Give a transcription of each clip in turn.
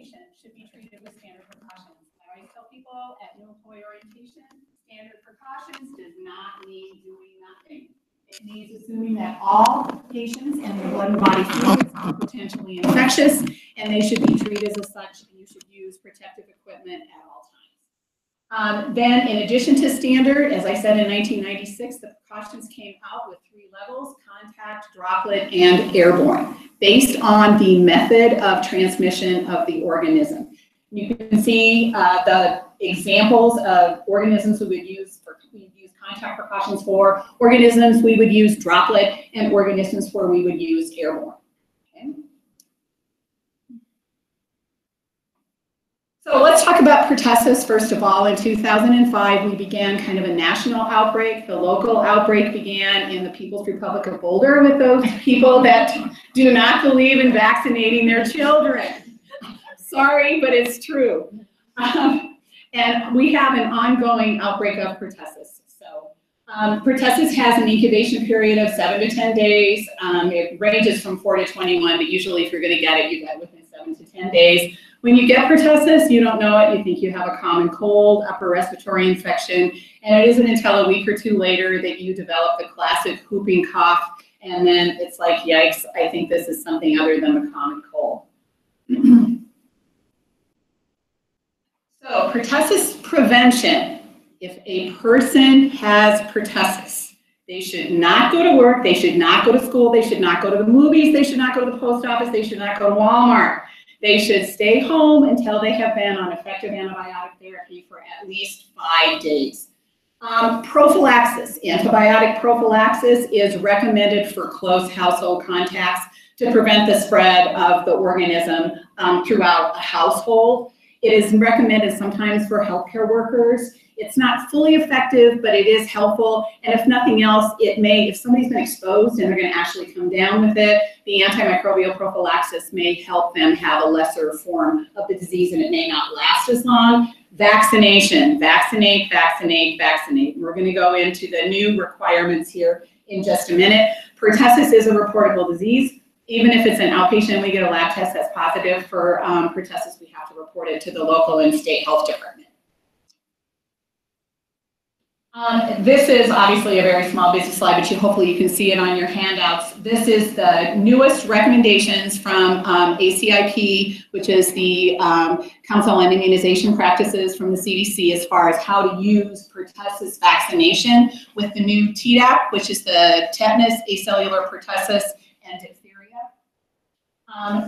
orientation should be treated with standard precautions. I always tell people at new employee orientation, standard precautions does not mean doing nothing. It means assuming that all patients and their blood and body fluids are potentially infectious, and they should be treated as such, and you should use protective equipment at all times. Then, in addition to standard, as I said in 1996, the precautions came out with 3 levels: contact, droplet, and airborne, based on the method of transmission of the organism. You can see the examples of organisms we would use contact precautions for, organisms we would use droplet, and organisms where we would use airborne. Okay. So let's talk about pertussis first of all. In 2005, we began kind of a national outbreak. The local outbreak began in the People's Republic of Boulder with those people that do not believe in vaccinating their children. Sorry, but it's true. And we have an ongoing outbreak of pertussis. So pertussis has an incubation period of 7 to 10 days. It ranges from 4 to 21, but usually if you're going to get it, you get it within 7 to 10 days. When you get pertussis, you don't know it. You think you have a common cold, upper respiratory infection, and it isn't until a week or 2 later that you develop the classic whooping cough, and then it's like, yikes, I think this is something other than a common cold. So pertussis prevention. If a person has pertussis, they should not go to work, they should not go to school, they should not go to the movies, they should not go to the post office, they should not go to Walmart. They should stay home until they have been on effective antibiotic therapy for at least 5 days. Prophylaxis. Antibiotic prophylaxis is recommended for close household contacts to prevent the spread of the organism throughout a household. It is recommended sometimes for healthcare workers. It's not fully effective, but it is helpful. And if nothing else, it may, if somebody's been exposed and they're going to actually come down with it, the antimicrobial prophylaxis may help them have a lesser form of the disease and it may not last as long. Vaccination, vaccinate, vaccinate, vaccinate. We're going to go into the new requirements here in just a minute. Pertussis is a reportable disease. Even if it's an outpatient and we get a lab test that's positive for pertussis, we have to report it to the local and state health department. This is obviously a very small busy slide, but hopefully you can see it on your handouts. This is the newest recommendations from ACIP, which is the Council on Immunization Practices from the CDC, as far as how to use pertussis vaccination with the new Tdap, which is the tetanus, acellular pertussis, and diphtheria.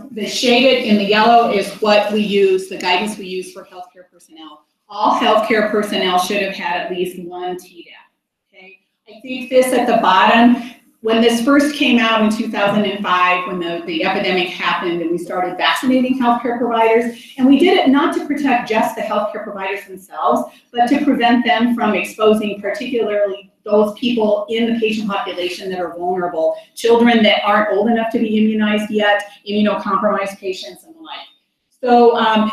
The shaded in the yellow is what we use, the guidance we use for healthcare personnel. All healthcare personnel should have had at least 1 Tdap. Okay, I think this at the bottom, when this first came out in 2005, when the epidemic happened and we started vaccinating healthcare providers, and we did it not to protect just the healthcare providers themselves, but to prevent them from exposing particularly those people in the patient population that are vulnerable, children that aren't old enough to be immunized yet, immunocompromised patients and the like. So at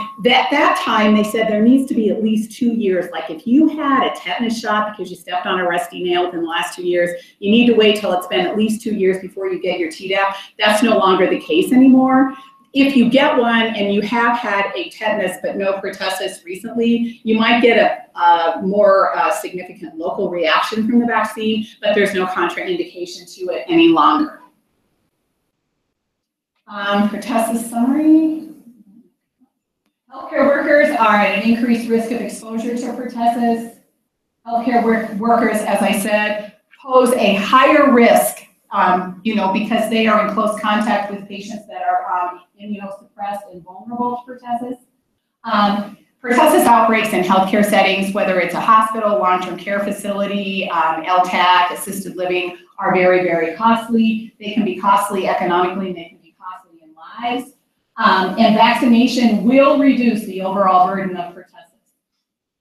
that time, they said there needs to be at least 2 years. Like if you had a tetanus shot because you stepped on a rusty nail within the last 2 years, you need to wait till it's been at least 2 years before you get your Tdap. That's no longer the case anymore. If you get one and you have had a tetanus but no pertussis recently, you might get a more significant local reaction from the vaccine, but there's no contraindication to it any longer. Pertussis summary. Healthcare workers are at an increased risk of exposure to pertussis. Healthcare workers, as I said, pose a higher risk, because they are in close contact with patients that are immunosuppressed and vulnerable to pertussis. Pertussis outbreaks in healthcare settings, whether it's a hospital, long-term care facility, LTAC, assisted living, are very, very costly. They can be costly economically, and they can be costly in lives. And vaccination will reduce the overall burden of pertussis.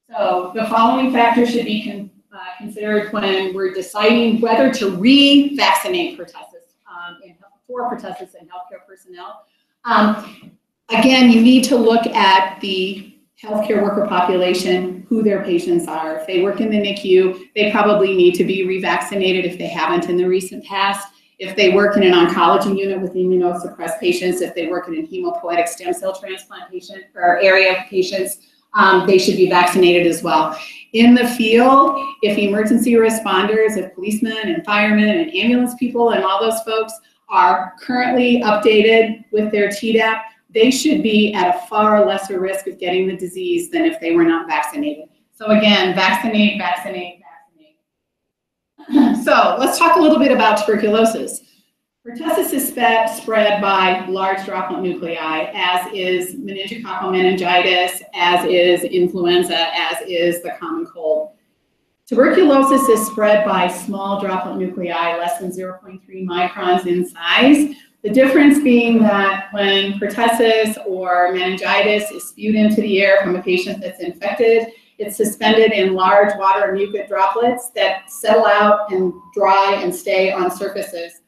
So the following factors should be considered when we're deciding whether to re-vaccinate pertussis for pertussis in healthcare personnel. Again, you need to look at the healthcare worker population, who their patients are. If they work in the NICU, they probably need to be revaccinated if they haven't in the recent past. If they work in an oncology unit with immunosuppressed patients, if they work in a hematopoietic stem cell transplant patient or area of patients, they should be vaccinated as well. In the field, if emergency responders, if policemen and firemen and ambulance people and all those folks are currently updated with their Tdap, they should be at a far lesser risk of getting the disease than if they were not vaccinated. So again, vaccinate, vaccinate, vaccinate. So let's talk a little bit about tuberculosis. Pertussis is spread by large droplet nuclei, as is meningococcal meningitis, as is influenza, as is the common cold. Tuberculosis is spread by small droplet nuclei, less than 0.3 microns in size. The difference being that when pertussis or meningitis is spewed into the air from a patient that's infected, it's suspended in large water and mucus droplets that settle out and dry and stay on surfaces.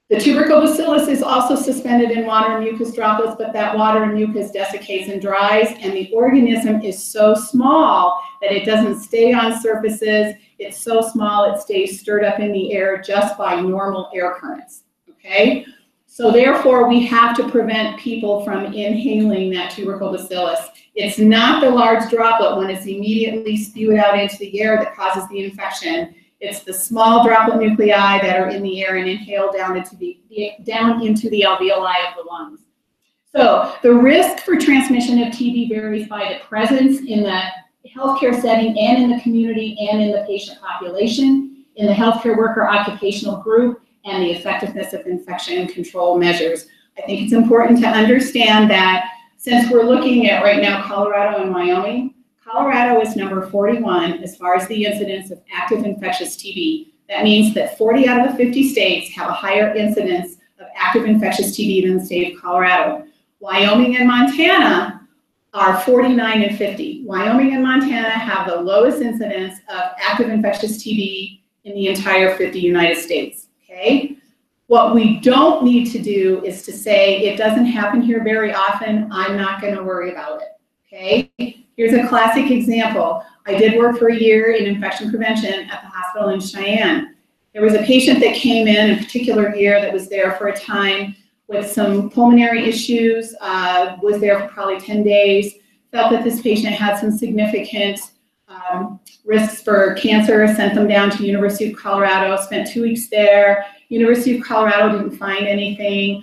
The tuberculosis is also suspended in water and mucus droplets, but that water and mucus desiccates and dries, and the organism is so small that it doesn't stay on surfaces. It's so small it stays stirred up in the air just by normal air currents, okay? So therefore, we have to prevent people from inhaling that tuberculosis. It's not the large droplet when it's immediately spewed out into the air that causes the infection. It's the small droplet nuclei that are in the air and inhaled down into the alveoli of the lungs. So the risk for transmission of TB varies by the presence in the healthcare setting and in the community and in the patient population, in the healthcare worker occupational group, and the effectiveness of infection control measures. I think it's important to understand that since we're looking at right now Colorado and Wyoming, Colorado is number 41 as far as the incidence of active infectious TB. That means that 40 out of the 50 states have a higher incidence of active infectious TB than the state of Colorado. Wyoming and Montana are 49 and 50. Wyoming and Montana have the lowest incidence of active infectious TB in the entire 50 United States, okay? What we don't need to do is to say, it doesn't happen here very often, I'm not gonna worry about it, okay? Here's a classic example. I did work for a year in infection prevention at the hospital in Cheyenne. There was a patient that came in a particular year that was there for a time with some pulmonary issues, was there for probably 10 days, felt that this patient had some significant risks for cancer, sent them down to University of Colorado, spent 2 weeks there. University of Colorado didn't find anything.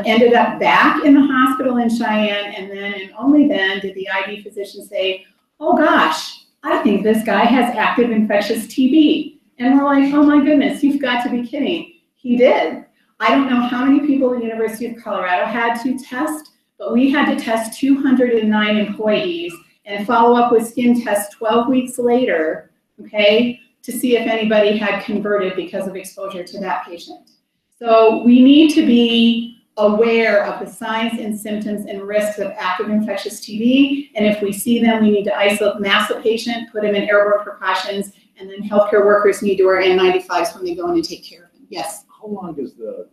Ended up back in the hospital in Cheyenne, and then and only then did the ID physician say, oh gosh, I think this guy has active infectious TB. And we're like, oh my goodness, you've got to be kidding. He did. I don't know how many people the University of Colorado had to test, but we had to test 209 employees and follow up with skin tests 12 weeks later, okay, to see if anybody had converted because of exposure to that patient. So we need to be aware of the signs and symptoms and risks of active infectious TB, and if we see them, we need to isolate, mask the patient, put him in airborne precautions, and then healthcare workers need to wear N95s when they go in and take care of them. Yes? How long is there,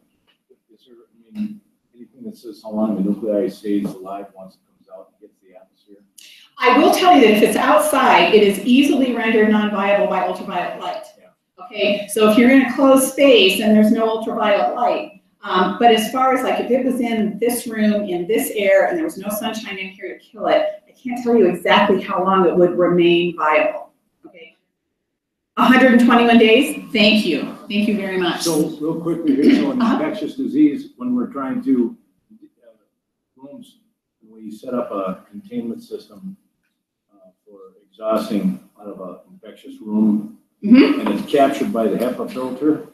anything that says how long the nuclei stays alive once it comes out and gets the atmosphere? I will tell you that if it's outside, it is easily rendered non-viable by ultraviolet light. Yeah. Okay, so if you're in a closed space and there's no ultraviolet light, but as far as like if it was in this room, in this air, and there was no sunshine in here to kill it, I can't tell you exactly how long it would remain viable. Okay, 121 days. Thank you. Thank you very much. So real quickly here, so in infectious disease, when we're trying to rooms, we set up a containment system for exhausting out of an infectious room, and it's captured by the HEPA filter.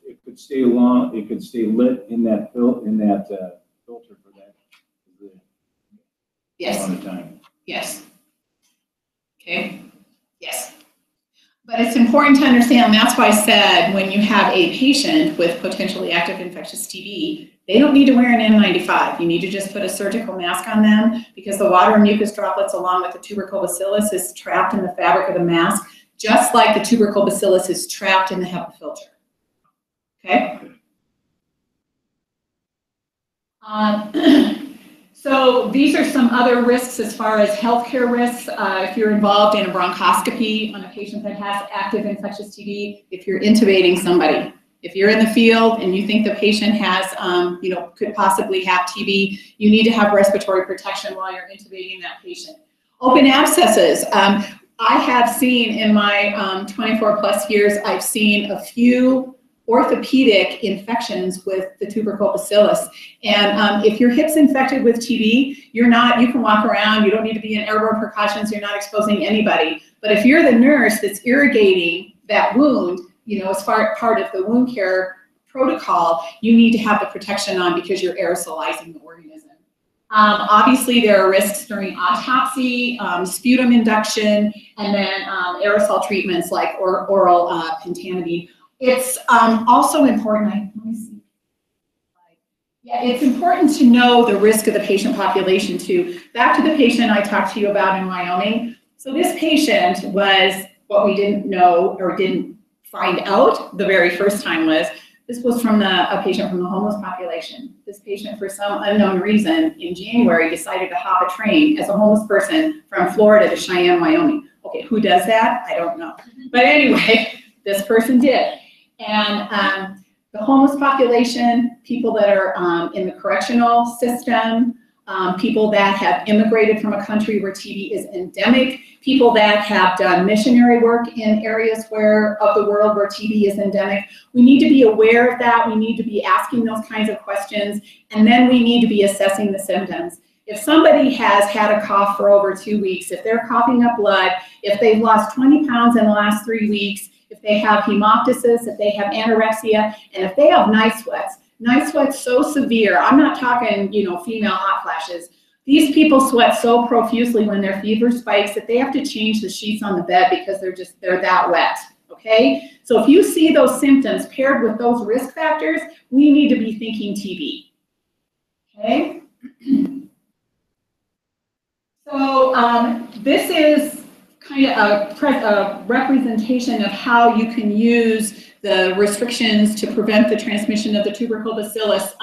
It could stay long. It could stay lit in that filter for that amount of time. Yes. Okay. Yes. But it's important to understand. That's why I said when you have a patient with potentially active infectious TB, they don't need to wear an N95. You need to just put a surgical mask on them because the water and mucus droplets, along with the tuberculosis, is trapped in the fabric of the mask, just like the tuberculosis is trapped in the HEPA filter. Okay. So these are some other risks as far as healthcare risks. If you're involved in a bronchoscopy on a patient that has active infectious TB, if you're intubating somebody, If you're in the field and you think the patient has, could possibly have TB, you need to have respiratory protection while you're intubating that patient. Open abscesses. I have seen in my 24 plus years, I've seen a few orthopedic infections with the tuberculosis. And if your hip's infected with TB, you can walk around, you don't need to be in airborne precautions, you're not exposing anybody. But if you're the nurse that's irrigating that wound, as part of the wound care protocol, you need to have the protection on because you're aerosolizing the organism. Obviously, there are risks during autopsy, sputum induction, and then aerosol treatments like oral pentamidine. It's also important, it's important to know the risk of the patient population too. Back to the patient I talked to you about in Wyoming. So this patient was, what we didn't know or didn't find out the very first time this was from a patient from the homeless population. This patient, for some unknown reason, in January decided to hop a train as a homeless person from Florida to Cheyenne, Wyoming. Okay, who does that? I don't know. But anyway, this person did. And the homeless population, people that are in the correctional system, people that have immigrated from a country where TB is endemic, people that have done missionary work in areas of the world where TB is endemic. We need to be aware of that. We need to be asking those kinds of questions, and then we need to be assessing the symptoms. If somebody has had a cough for over 2 weeks, if they're coughing up blood, if they've lost 20 pounds in the last 3 weeks, if they have hemoptysis, if they have anorexia, and if they have night sweats so severe, I'm not talking, female hot flashes. These people sweat so profusely when their fever spikes that they have to change the sheets on the bed because they're that wet, okay? So if you see those symptoms paired with those risk factors, we need to be thinking TB, okay? So this is kind of a representation of how you can use the restrictions to prevent the transmission of the tuberculosis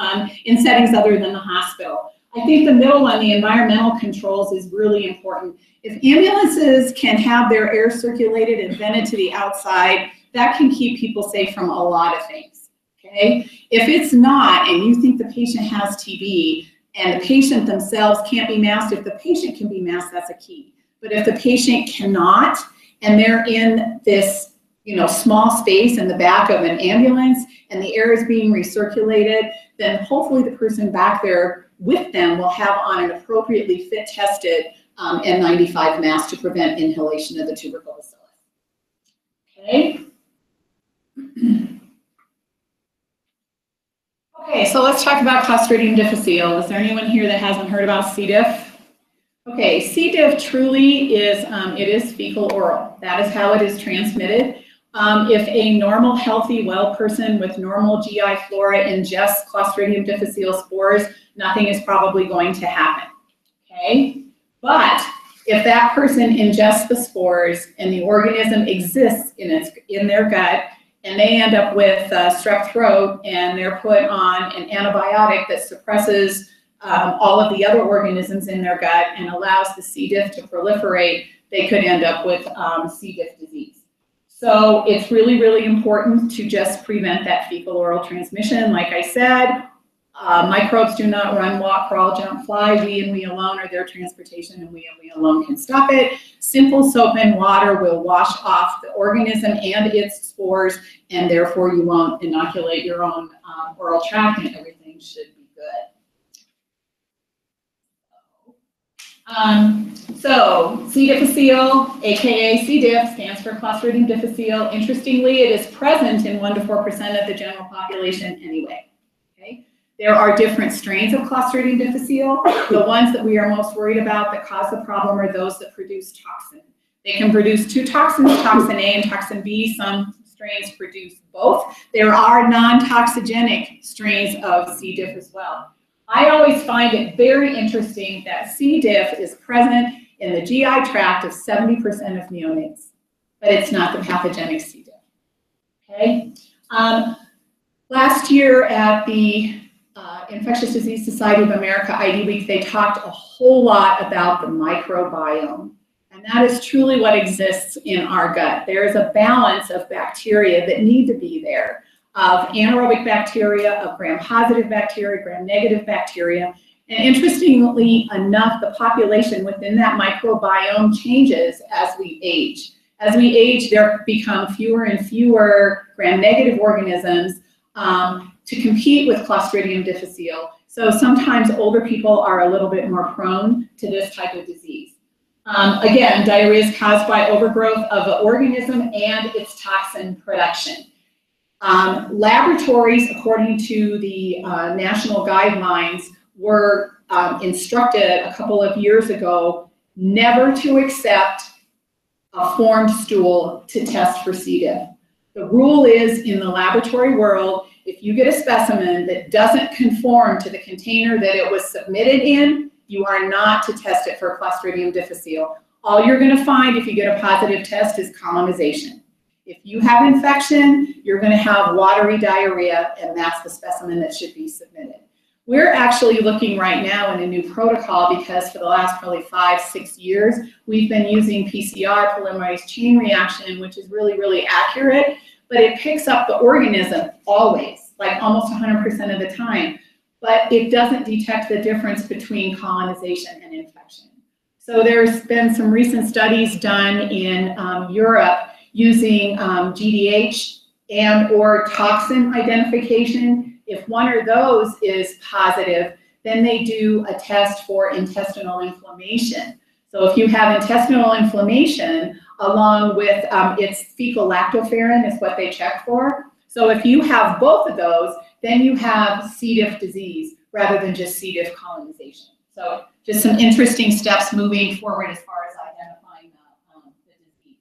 in settings other than the hospital. I think the middle one, the environmental controls, is really important. If ambulances can have their air circulated and vented to the outside, that can keep people safe from a lot of things, okay? If it's not, and you think the patient has TB, and the patient themselves can't be masked, if the patient can be masked, that's a key. But if the patient cannot, and they're in this small space in the back of an ambulance, and the air is being recirculated, then hopefully the person back there with them will have on an appropriately fit, tested N95 mask to prevent inhalation of the tuberculosis. Okay. Okay, so let's talk about Clostridium difficile. Is there anyone here that hasn't heard about C. diff? Okay, C. diff truly is, it is fecal oral. That is how it is transmitted. If a normal, healthy, well person with normal GI flora ingests Clostridium difficile spores, nothing is probably going to happen, okay? But if that person ingests the spores and the organism exists in their gut, and they end up with strep throat, and they're put on an antibiotic that suppresses all of the other organisms in their gut and allows the C. diff to proliferate, they could end up with C. diff disease. So it's really, really important to just prevent that fecal oral transmission. Like I said, microbes do not run, walk, crawl, jump, fly. We and we alone are their transportation, and we alone can stop it. Simple soap and water will wash off the organism and its spores, and therefore you won't inoculate your own oral tract, and everything should be good. So C. difficile, aka C. diff, stands for Clostridium difficile. Interestingly, it is present in 1 to 4% of the general population anyway. Okay? There are different strains of Clostridium difficile. The ones that we are most worried about that cause the problem are those that produce toxin. They can produce 2 toxins, toxin A and toxin B. Some strains produce both. There are non-toxigenic strains of C. diff as well. I always find it very interesting that C. diff is present in the GI tract of 70% of neonates, but it's not the pathogenic C. diff. Okay. Last year at the Infectious Disease Society of America ID Week, they talked a whole lot about the microbiome, and that is truly what exists in our gut. There is a balance of bacteria that need to be there. of anaerobic bacteria, of gram-positive bacteria, gram-negative bacteria. And interestingly enough, the population within that microbiome changes as we age. As we age, there become fewer and fewer gram-negative organisms to compete with Clostridium difficile. So sometimes older people are a little bit more prone to this type of disease. Again, diarrhea is caused by overgrowth of an organism and its toxin production. Laboratories, according to the national guidelines, were instructed a couple of years ago never to accept a formed stool to test for C. diff. The rule is, in the laboratory world, if you get a specimen that doesn't conform to the container that it was submitted in, you are not to test it for Clostridium difficile. All you're going to find if you get a positive test is colonization. If you have infection, you're going to have watery diarrhea, and that's the specimen that should be submitted. We're actually looking right now in a new protocol because for the last probably 5-6 years, we've been using PCR, polymerase chain reaction, which is really, really accurate, but it picks up the organism always, like almost 100% of the time, but it doesn't detect the difference between colonization and infection. So there's been some recent studies done in Europe using GDH and or toxin identification. If one of those is positive, then they do a test for intestinal inflammation. So if you have intestinal inflammation, along with its fecal lactoferrin is what they check for. So if you have both of those, then you have C. diff disease rather than just C. diff colonization. So just some interesting steps moving forward as far as identifying the disease.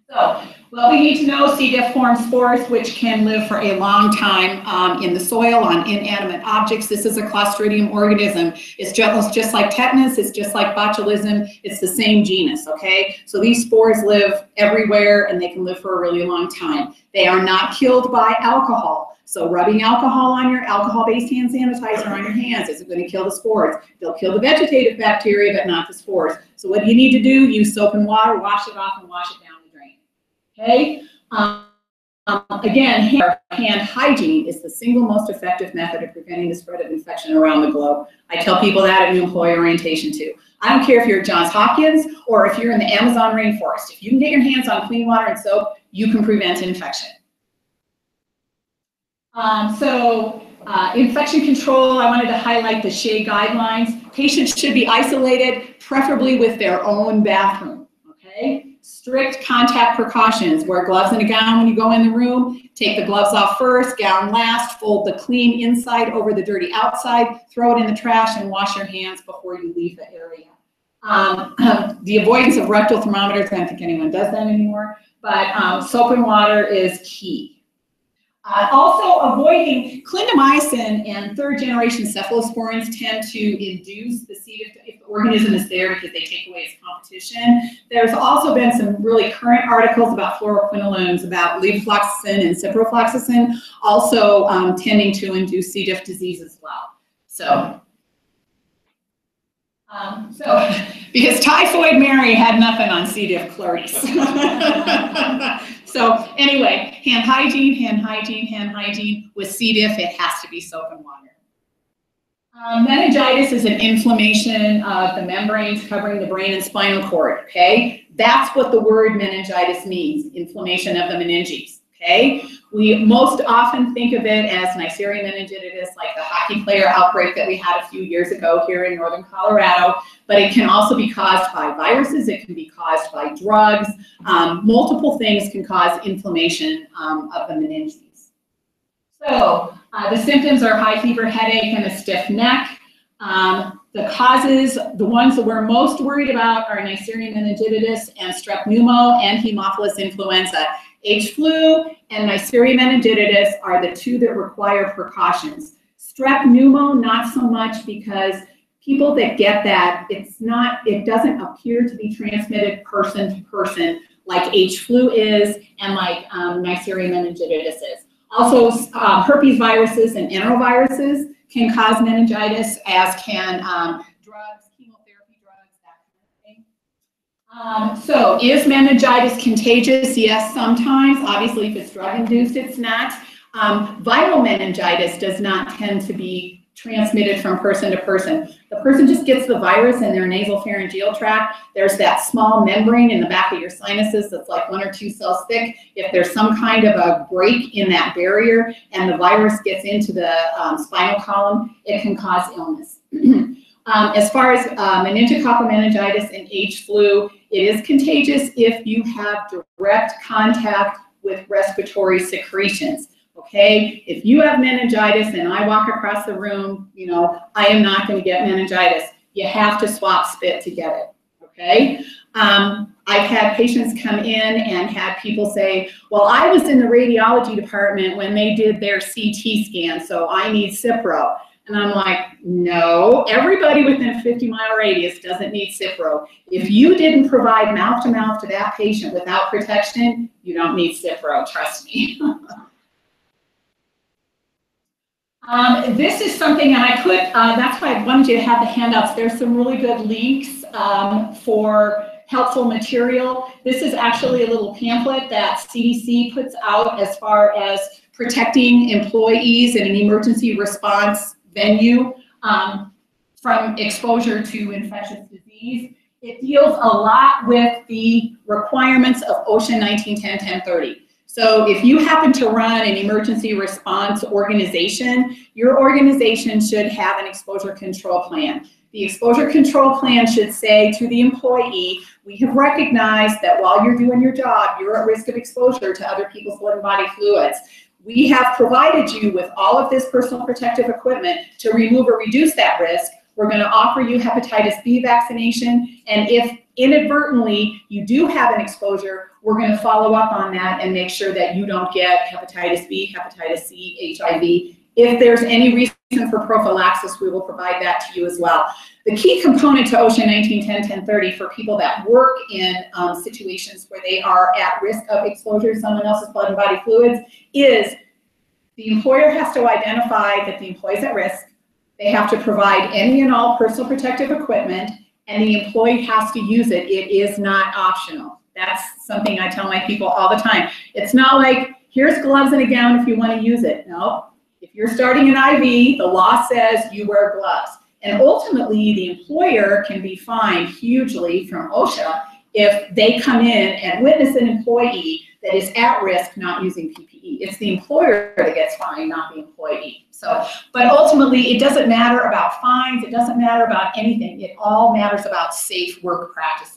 So what we need to know, C. diff forms spores which can live for a long time in the soil, on inanimate objects. This is a Clostridium organism. It's just like tetanus, it's just like botulism, it's the same genus, okay? So these spores live everywhere and they can live for a really long time. They are not killed by alcohol. So rubbing alcohol on your alcohol-based hand sanitizer on your hands isn't going to kill the spores. They'll kill the vegetative bacteria, but not the spores. So what do you need to do? Use soap and water, wash it off, and wash it down the drain. Okay? Again, hand hygiene is the single most effective method of preventing the spread of infection around the globe. I tell people that at new employee orientation too. I don't care if you're at Johns Hopkins or if you're in the Amazon rainforest. If you can get your hands on clean water and soap, you can prevent infection. Infection control, I wanted to highlight the SHEA guidelines. Patients should be isolated, preferably with their own bathroom, okay? Strict contact precautions, wear gloves and a gown when you go in the room, take the gloves off first, gown last, fold the clean inside over the dirty outside, throw it in the trash, and wash your hands before you leave the area. The avoidance of rectal thermometers, I don't think anyone does that anymore, but soap and water is key. Also avoiding clindamycin and third-generation cephalosporins tend to induce the C. diff if the organism is there because they take away its competition. There's also been some really current articles about fluoroquinolones, about levofloxacin and ciprofloxacin, also tending to induce C. diff disease as well. So because Typhoid Mary had nothing on C. diff Clarice. So anyway, hand hygiene, hand hygiene, hand hygiene. With C. diff, it has to be soap and water. Meningitis is an inflammation of the membranes covering the brain and spinal cord, okay? That's what the word meningitis means, inflammation of the meninges, okay? We most often think of it as Neisseria meningitidis, like the hockey player outbreak that we had a few years ago here in northern Colorado, but it can also be caused by viruses, it can be caused by drugs, multiple things can cause inflammation of the meninges. So the symptoms are high fever, headache, and a stiff neck. The causes, the ones that we're most worried about are Neisseria meningitidis and strep pneumo and Haemophilus influenza. H. flu and Neisseria meningitidis are the two that require precautions. Strep pneumo, not so much, because people that get that, it doesn't appear to be transmitted person to person like H. flu is and like Neisseria meningitidis is. Also, herpes viruses and enteroviruses can cause meningitis, as can drugs, chemotherapy drugs, that kind of thing. So is meningitis contagious? Yes, sometimes. Obviously, if it's drug-induced, it's not. Viral meningitis does not tend to be transmitted from person to person. The person just gets the virus in their nasopharyngeal tract. There's that small membrane in the back of your sinuses that's like 1 or 2 cells thick. If there's some kind of a break in that barrier and the virus gets into the spinal column, it can cause illness. As far as meningococcal meningitis and H flu, it is contagious if you have direct contact with respiratory secretions. Okay, if you have meningitis and I walk across the room, you know, I am not going to get meningitis. You have to swap spit to get it. Okay, I've had patients come in and had people say, well, I was in the radiology department when they did their CT scan, so I need Cipro. And I'm like, no, everybody within a 50-mile radius doesn't need Cipro. If you didn't provide mouth-to-mouth to that patient without protection, you don't need Cipro, trust me. This is something I put, that's why I wanted you to have the handouts. There's some really good links for helpful material. This is actually a little pamphlet that CDC puts out as far as protecting employees in an emergency response venue from exposure to infectious disease. It deals a lot with the requirements of OSHA 1910-1030. So if you happen to run an emergency response organization, your organization should have an exposure control plan. The exposure control plan should say to the employee, we have recognized that while you're doing your job, you're at risk of exposure to other people's blood and body fluids. We have provided you with all of this personal protective equipment to remove or reduce that risk. We're going to offer you hepatitis B vaccination, and if inadvertently you do have an exposure, we're going to follow up on that and make sure that you don't get hepatitis B, hepatitis C, HIV. If there's any reason for prophylaxis, we will provide that to you as well. The key component to OSHA 1910-1030 for people that work in situations where they are at risk of exposure to someone else's blood and body fluids is the employer has to identify that the employee's at risk. They have to provide any and all personal protective equipment, and the employee has to use it. It is not optional. That's something I tell my people all the time. It's not like, here's gloves and a gown if you want to use it. No. If you're starting an IV, the law says you wear gloves. And ultimately, the employer can be fined hugely from OSHA if they come in and witness an employee that is at risk not using PPE. It's the employer that gets fined, not the employee. So, but ultimately, it doesn't matter about fines. It doesn't matter about anything. It all matters about safe work practices.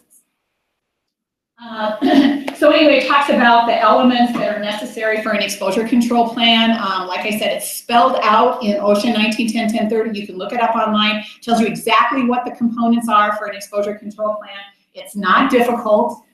So anyway, it talks about the elements that are necessary for an exposure control plan. Like I said, it's spelled out in OSHA 1910-1030. You can look it up online. It tells you exactly what the components are for an exposure control plan. It's not difficult.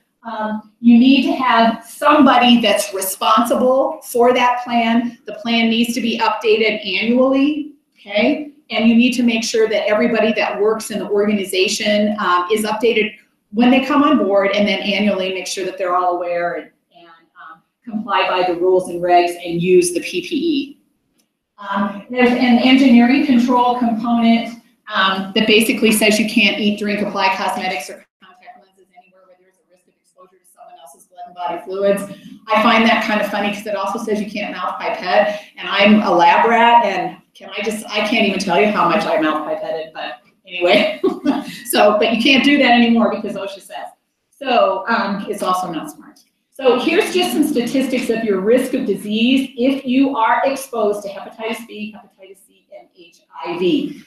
You need to have somebody that's responsible for that plan. The plan needs to be updated annually, okay? And you need to make sure that everybody that works in the organization is updated when they come on board, and then annually make sure that they're all aware and comply by the rules and regs and use the PPE. There's an engineering control component that basically says you can't eat, drink, apply cosmetics or contact lenses anywhere where there's a risk of exposure to someone else's blood and body fluids. I find that kind of funny because it also says you can't mouth pipette, and I'm a lab rat, and I can't even tell you how much I mouth pipetted, but anyway. So, but you can't do that anymore because OSHA says. So it's also not smart. So here's just some statistics of your risk of disease if you are exposed to hepatitis B, hepatitis C, and HIV.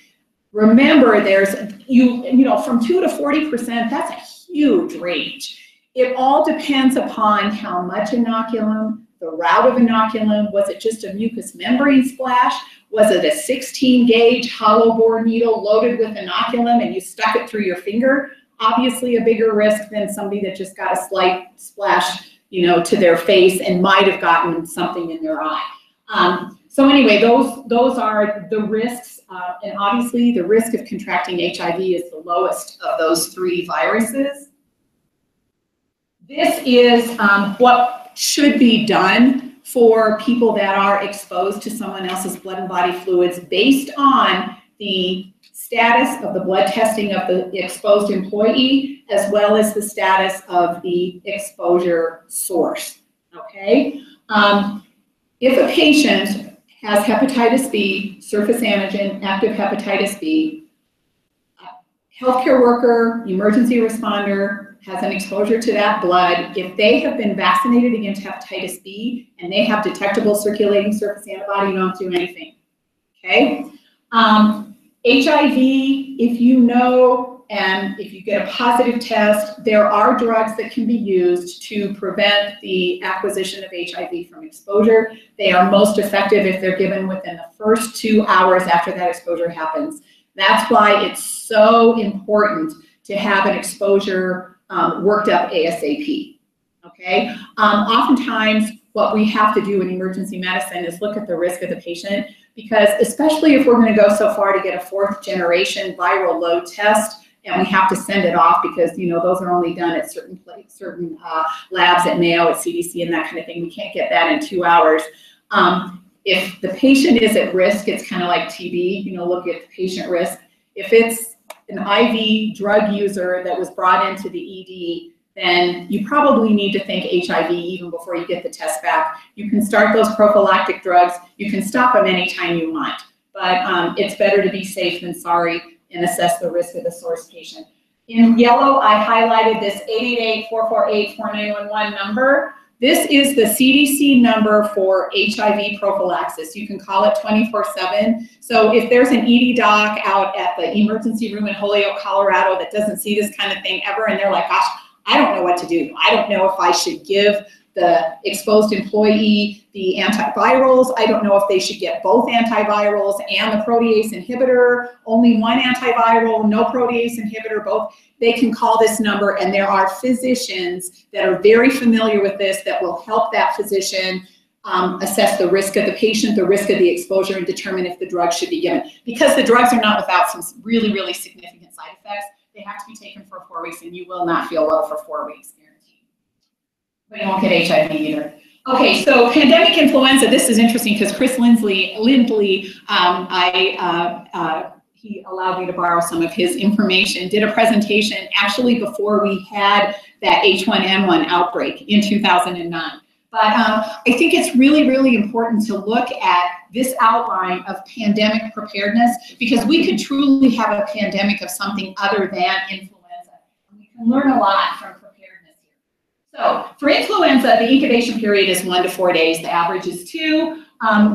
Remember, there's, from 2 to 40%, that's a huge range. It all depends upon how much inoculum, the route of inoculum. Was it just a mucous membrane splash? Was it a 16-gauge hollow bore needle loaded with inoculum and you stuck it through your finger? Obviously a bigger risk than somebody that just got a slight splash, to their face and might have gotten something in their eye. So anyway, those are the risks, and obviously the risk of contracting HIV is the lowest of those 3 viruses. This is what should be done for people that are exposed to someone else's blood and body fluids based on the status of the blood testing of the exposed employee as well as the status of the exposure source, okay? if a patient has hepatitis B, surface antigen, active hepatitis B, healthcare worker, emergency responder has an exposure to that blood, if they have been vaccinated against hepatitis B and they have detectable circulating surface antibody, you don't do anything, okay? HIV, if you know and if you get a positive test, there are drugs that can be used to prevent the acquisition of HIV from exposure. They are most effective if they're given within the first 2 hours after that exposure happens. That's why it's so important to have an exposure worked up ASAP, okay? Oftentimes, what we have to do in emergency medicine is look at the risk of the patient, because especially if we're going to go so far to get a 4th generation viral load test, and we have to send it off because, you know, those are only done at certain labs at Mayo, at CDC, and that kind of thing. We can't get that in 2 hours. If the patient is at risk, it's kind of like TB, you know, look at the patient risk. If it's an IV drug user that was brought into the ED, then you probably need to think HIV even before you get the test back. You can start those prophylactic drugs. You can stop them anytime you want, but it's better to be safe than sorry and assess the risk of the source patient. In yellow, I highlighted this 888-448-4911 number. This is the CDC number for HIV prophylaxis. You can call it 24/7. So if there's an ED doc out at the emergency room in Holyoke, Colorado that doesn't see this kind of thing ever, and they're like, gosh, I don't know what to do. I don't know if I should give the exposed employee the antivirals. I don't know if they should get both antivirals and the protease inhibitor, only one antiviral, no protease inhibitor, both. They can call this number, and there are physicians that are very familiar with this that will help that physician assess the risk of the patient, the risk of the exposure, and determine if the drug should be given. Because the drugs are not without some really, really significant side effects, they have to be taken for 4 weeks, and you will not feel well for 4 weeks, guaranteed. But you won't get HIV either. Okay, so pandemic influenza, this is interesting because Chris Lindley, he allowed me to borrow some of his information, did a presentation actually before we had that H1N1 outbreak in 2009. But I think it's really, really important to look at this outline of pandemic preparedness, because we could truly have a pandemic of something other than influenza. And we can learn a lot from preparedness here. So for influenza, the incubation period is 1 to 4 days. The average is 2.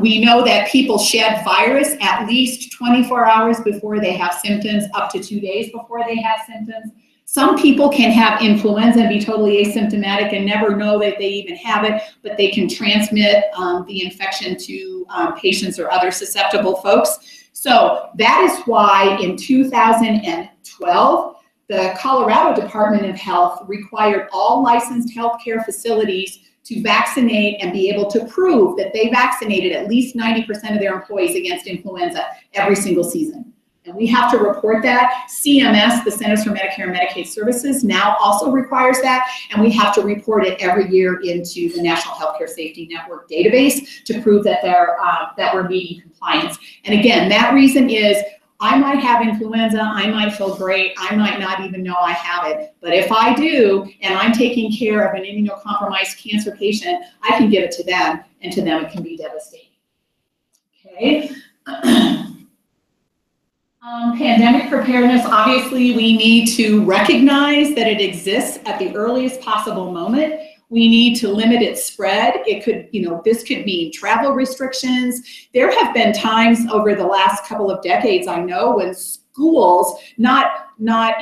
We know that people shed virus at least 24 hours before they have symptoms, up to 2 days before they have symptoms. Some people can have influenza and be totally asymptomatic and never know that they even have it, but they can transmit the infection to patients or other susceptible folks. So that is why in 2012, the Colorado Department of Health required all licensed healthcare facilities to vaccinate and be able to prove that they vaccinated at least 90% of their employees against influenza every single season. And we have to report that. CMS, the Centers for Medicare and Medicaid Services, now also requires that, and we have to report it every year into the National Healthcare Safety Network database to prove that that we're meeting compliance. And again, that reason is I might have influenza, I might feel great, I might not even know I have it, but if I do, and I'm taking care of an immunocompromised cancer patient, I can give it to them, and to them it can be devastating. Okay. Pandemic preparedness, obviously we need to recognize that it exists at the earliest possible moment. We need to limit its spread. It could, this could mean travel restrictions. There have been times over the last couple of decades, I know, when schools, not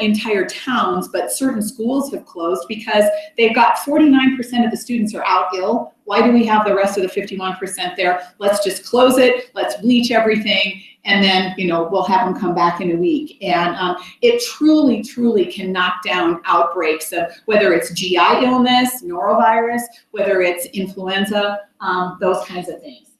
entire towns, but certain schools have closed because they've got 49% of the students are out ill. Why do we have the rest of the 51% there? Let's just close it. Let's bleach everything. And then, we'll have them come back in a week. And it truly, truly can knock down outbreaks of whether it's GI illness, norovirus, whether it's influenza, those kinds of things.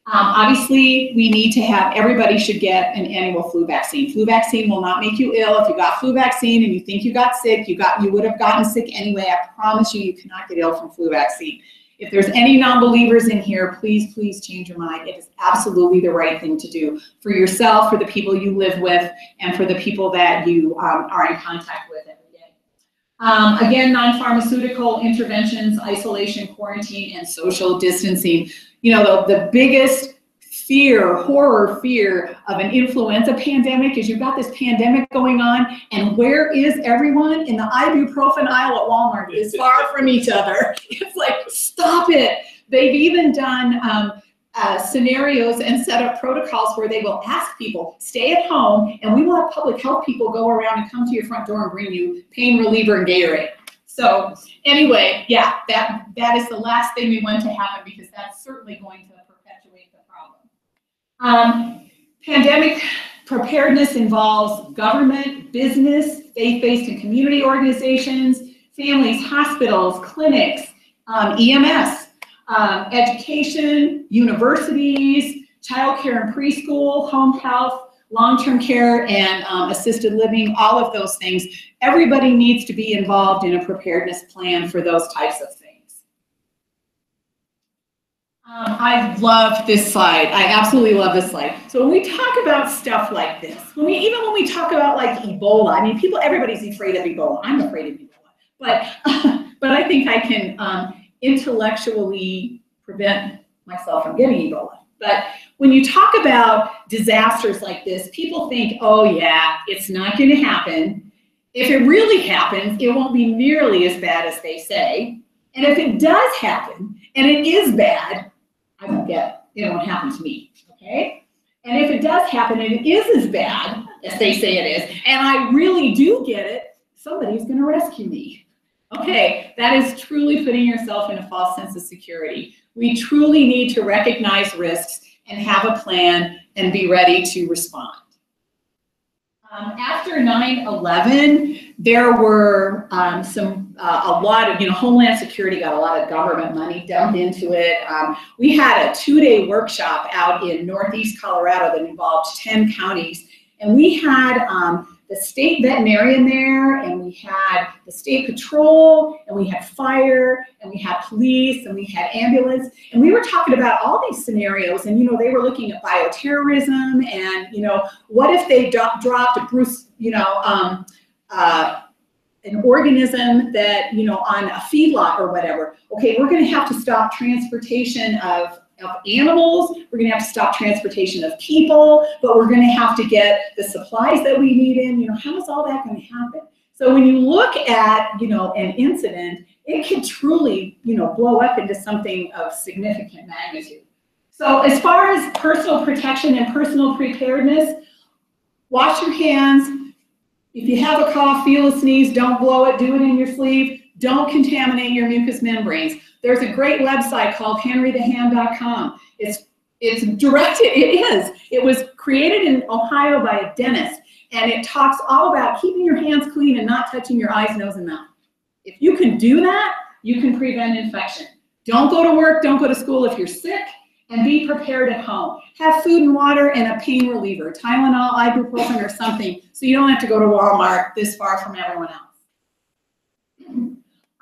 Obviously, we need to have, everybody should get an annual flu vaccine. Flu vaccine will not make you ill. If you got flu vaccine and you think you got sick, you would have gotten sick anyway. I promise you, you cannot get ill from flu vaccine. If there's any non-believers in here, please, please change your mind. It is absolutely the right thing to do for yourself, for the people you live with, and for the people that you are in contact with every day. Again, non-pharmaceutical interventions, isolation, quarantine, and social distancing. You know, the biggest horror fear of an influenza pandemic is you've got this pandemic going on, and where is everyone? In the ibuprofen aisle at Walmart is far from each other. It's like, stop it. They've even done scenarios and set up protocols where they will ask people, stay at home, and we will have public health people go around and come to your front door and bring you pain reliever and Gatorade. So anyway, yeah, that is the last thing we want to happen, because that's certainly going to perpetuate the problem. Pandemic preparedness involves government, business, faith-based and community organizations, families, hospitals, clinics, EMS, education, universities, childcare and preschool, home health, long-term care, and assisted living, all of those things. Everybody needs to be involved in a preparedness plan for those types of things. I love this slide. I absolutely love this slide. So when we talk about stuff like this, even when we talk about like Ebola, I mean, everybody's afraid of Ebola. I'm afraid of Ebola, but I think I can intellectually prevent myself from getting Ebola. But when you talk about disasters like this, people think, oh yeah, it's not going to happen. If it really happens, it won't be nearly as bad as they say. And if it does happen, and it is bad, I won't get it. It won't happen to me, okay? And if it does happen and it is as bad as they say it is, and I really do get it, somebody's going to rescue me. Okay, that is truly putting yourself in a false sense of security. We truly need to recognize risks and have a plan and be ready to respond. After 9/11, there were a lot of, Homeland Security got a lot of government money dumped into it. We had a 2-day workshop out in Northeast Colorado that involved 10 counties, and we had the state veterinarian there, and we had the state patrol, and we had fire, and we had police, and we had ambulance, and we were talking about all these scenarios, and they were looking at bioterrorism, and what if they dropped an organism that on a feedlot or whatever. Okay, we're going to have to stop transportation of animals, we're going to have to stop transportation of people, but we're going to have to get the supplies that we need in. How is all that going to happen? So when you look at an incident, it can truly blow up into something of significant magnitude. So as far as personal protection and personal preparedness, wash your hands. If you have a cough, feel a sneeze, don't blow it, do it in your sleeve. Don't contaminate your mucous membranes. There's a great website called henrythehand.com. It's directed, it was created in Ohio by a dentist, and it talks all about keeping your hands clean and not touching your eyes, nose, and mouth. If you can do that, you can prevent infection. Don't go to work, don't go to school if you're sick, and be prepared at home. Have food and water and a pain reliever, Tylenol, ibuprofen, or something, so you don't have to go to Walmart this far from everyone else.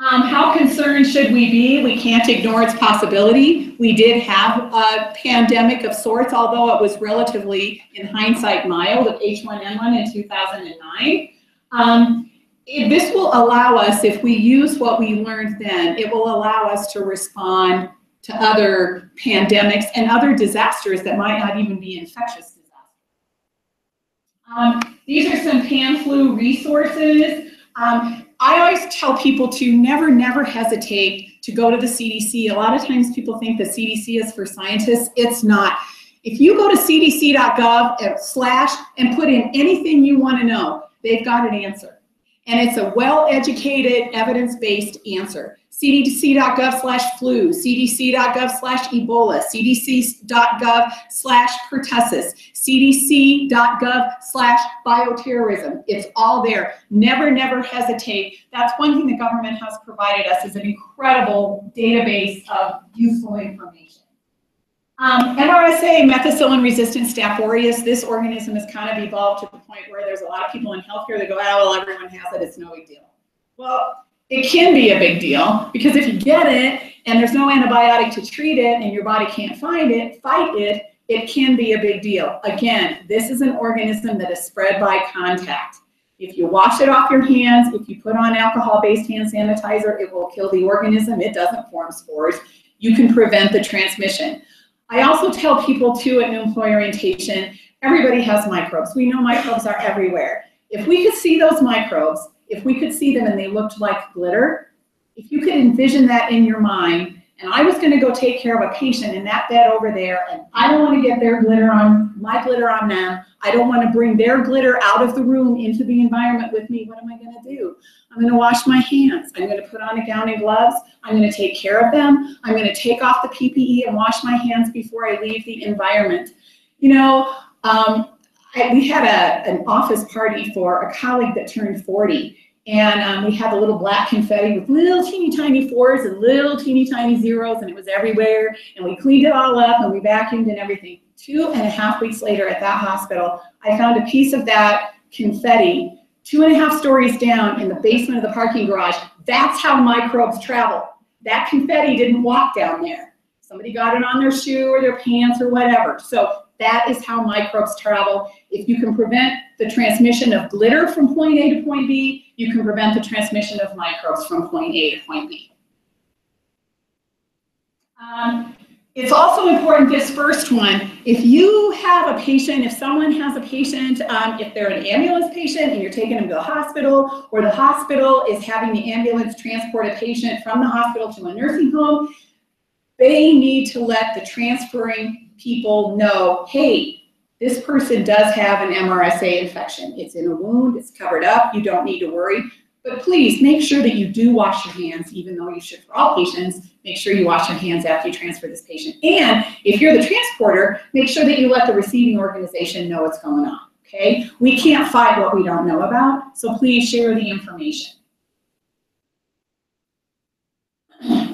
How concerned should we be? We can't ignore its possibility. We did have a pandemic of sorts, although it was relatively, in hindsight, mild, of H1N1 in 2009. This will allow us, if we use what we learned then, it will allow us to respond to other pandemics and other disasters that might not even be infectious disasters. These are some pan flu resources. I always tell people to never hesitate to go to the CDC. A lot of times people think the CDC is for scientists. It's not. If you go to cdc.gov/ and put in anything you want to know, they've got an answer. And it's a well-educated, evidence-based answer. cdc.gov/flu, cdc.gov/Ebola, cdc.gov/Pertussis, cdc.gov/bioterrorism. It's all there. Never hesitate. That's one thing the government has provided us, is an incredible database of useful information. MRSA, methicillin-resistant Staph aureus, this organism has kind of evolved to the point where there's a lot of people in healthcare that go, oh, well, everyone has it, it's no big deal. Well, it can be a big deal, because if you get it and there's no antibiotic to treat it and your body can't fight it, it can be a big deal. Again, this is an organism that is spread by contact. If you wash it off your hands, if you put on alcohol-based hand sanitizer, it will kill the organism. It doesn't form spores. You can prevent the transmission. I also tell people too at new employee orientation, everybody has microbes. We know microbes are everywhere. If we could see those microbes, if we could see them and they looked like glitter, if you could envision that in your mind, and I was going to go take care of a patient in that bed over there, and I don't want to get their glitter on, my glitter on them. I don't want to bring their glitter out of the room into the environment with me. What am I going to do? I'm going to wash my hands. I'm going to put on a gown and gloves. I'm going to take care of them. I'm going to take off the PPE and wash my hands before I leave the environment. You know, we had an office party for a colleague that turned 40. And we had the little black confetti with little teeny tiny 4s and little teeny tiny 0s, and it was everywhere. And we cleaned it all up and we vacuumed and everything. 2.5 weeks later at that hospital, I found a piece of that confetti 2.5 stories down in the basement of the parking garage. That's how microbes travel. That confetti didn't walk down there. Somebody got it on their shoe or their pants or whatever. So that is how microbes travel. If you can prevent the transmission of glitter from point A to point B, you can prevent the transmission of microbes from point A to point B. It's also important, this first one, if you have a patient, if someone has a patient, if they're an ambulance patient and you're taking them to the hospital, or the hospital is having the ambulance transport a patient from the hospital to a nursing home, they need to let the transferring people know, hey, this person does have an MRSA infection. It's in a wound, it's covered up, you don't need to worry. But please make sure that you do wash your hands, even though you should for all patients. Make sure you wash your hands after you transfer this patient. And if you're the transporter, make sure that you let the receiving organization know what's going on, okay? We can't fight what we don't know about, so please share the information.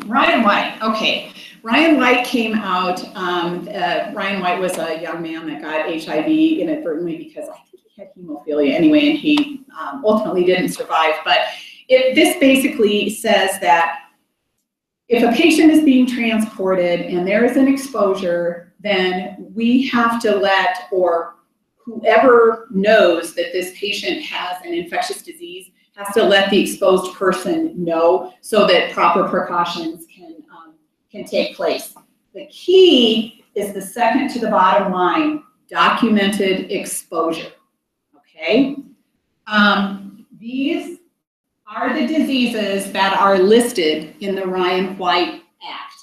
Ryan White, okay. Ryan White came out, Ryan White was a young man that got HIV inadvertently because I think he had hemophilia anyway, and he ultimately didn't survive. But this basically says that if a patient is being transported and there is an exposure, then we have to let, or whoever knows that this patient has an infectious disease has to let the exposed person know so that proper precautions can take place. The key is the second to the bottom line, documented exposure, okay? These are the diseases that are listed in the Ryan White Act.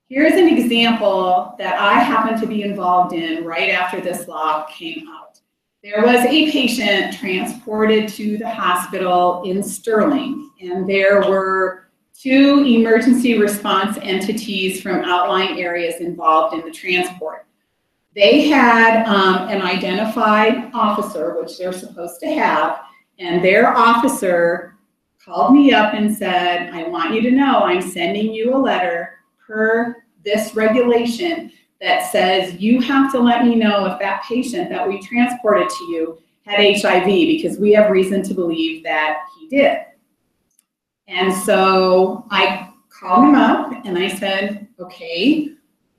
Here's an example that I happened to be involved in right after this law came out. There was a patient transported to the hospital in Sterling, and there were 2 emergency response entities from outlying areas involved in the transport. They had an identified officer, which they're supposed to have, and their officer called me up and said, I want you to know I'm sending you a letter per this regulation that says you have to let me know if that patient that we transported to you had HIV, because we have reason to believe that he did. And so I called him up and I said, okay,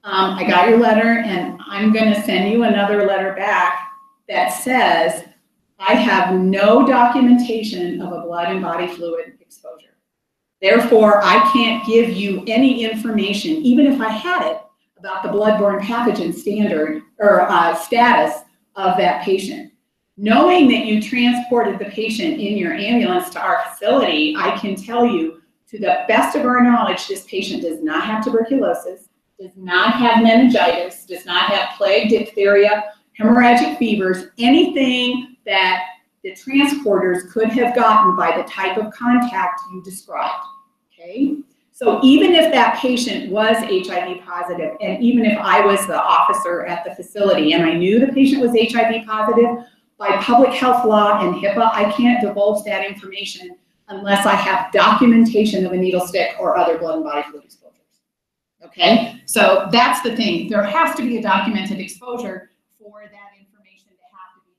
I got your letter and I'm going to send you another letter back that says I have no documentation of a blood and body fluid exposure. Therefore, I can't give you any information, even if I had it, about the bloodborne pathogen standard or status of that patient. Knowing that you transported the patient in your ambulance to our facility, I can tell you, to the best of our knowledge, this patient does not have tuberculosis, does not have meningitis, does not have plague, diphtheria, hemorrhagic fevers, anything that the transporters could have gotten by the type of contact you described, okay? So even if that patient was HIV positive, and even if I was the officer at the facility and I knew the patient was HIV positive, by public health law and HIPAA, I can't divulge that information unless I have documentation of a needle stick or other blood and body fluid exposures. Okay, so that's the thing. There has to be a documented exposure for that information to have to be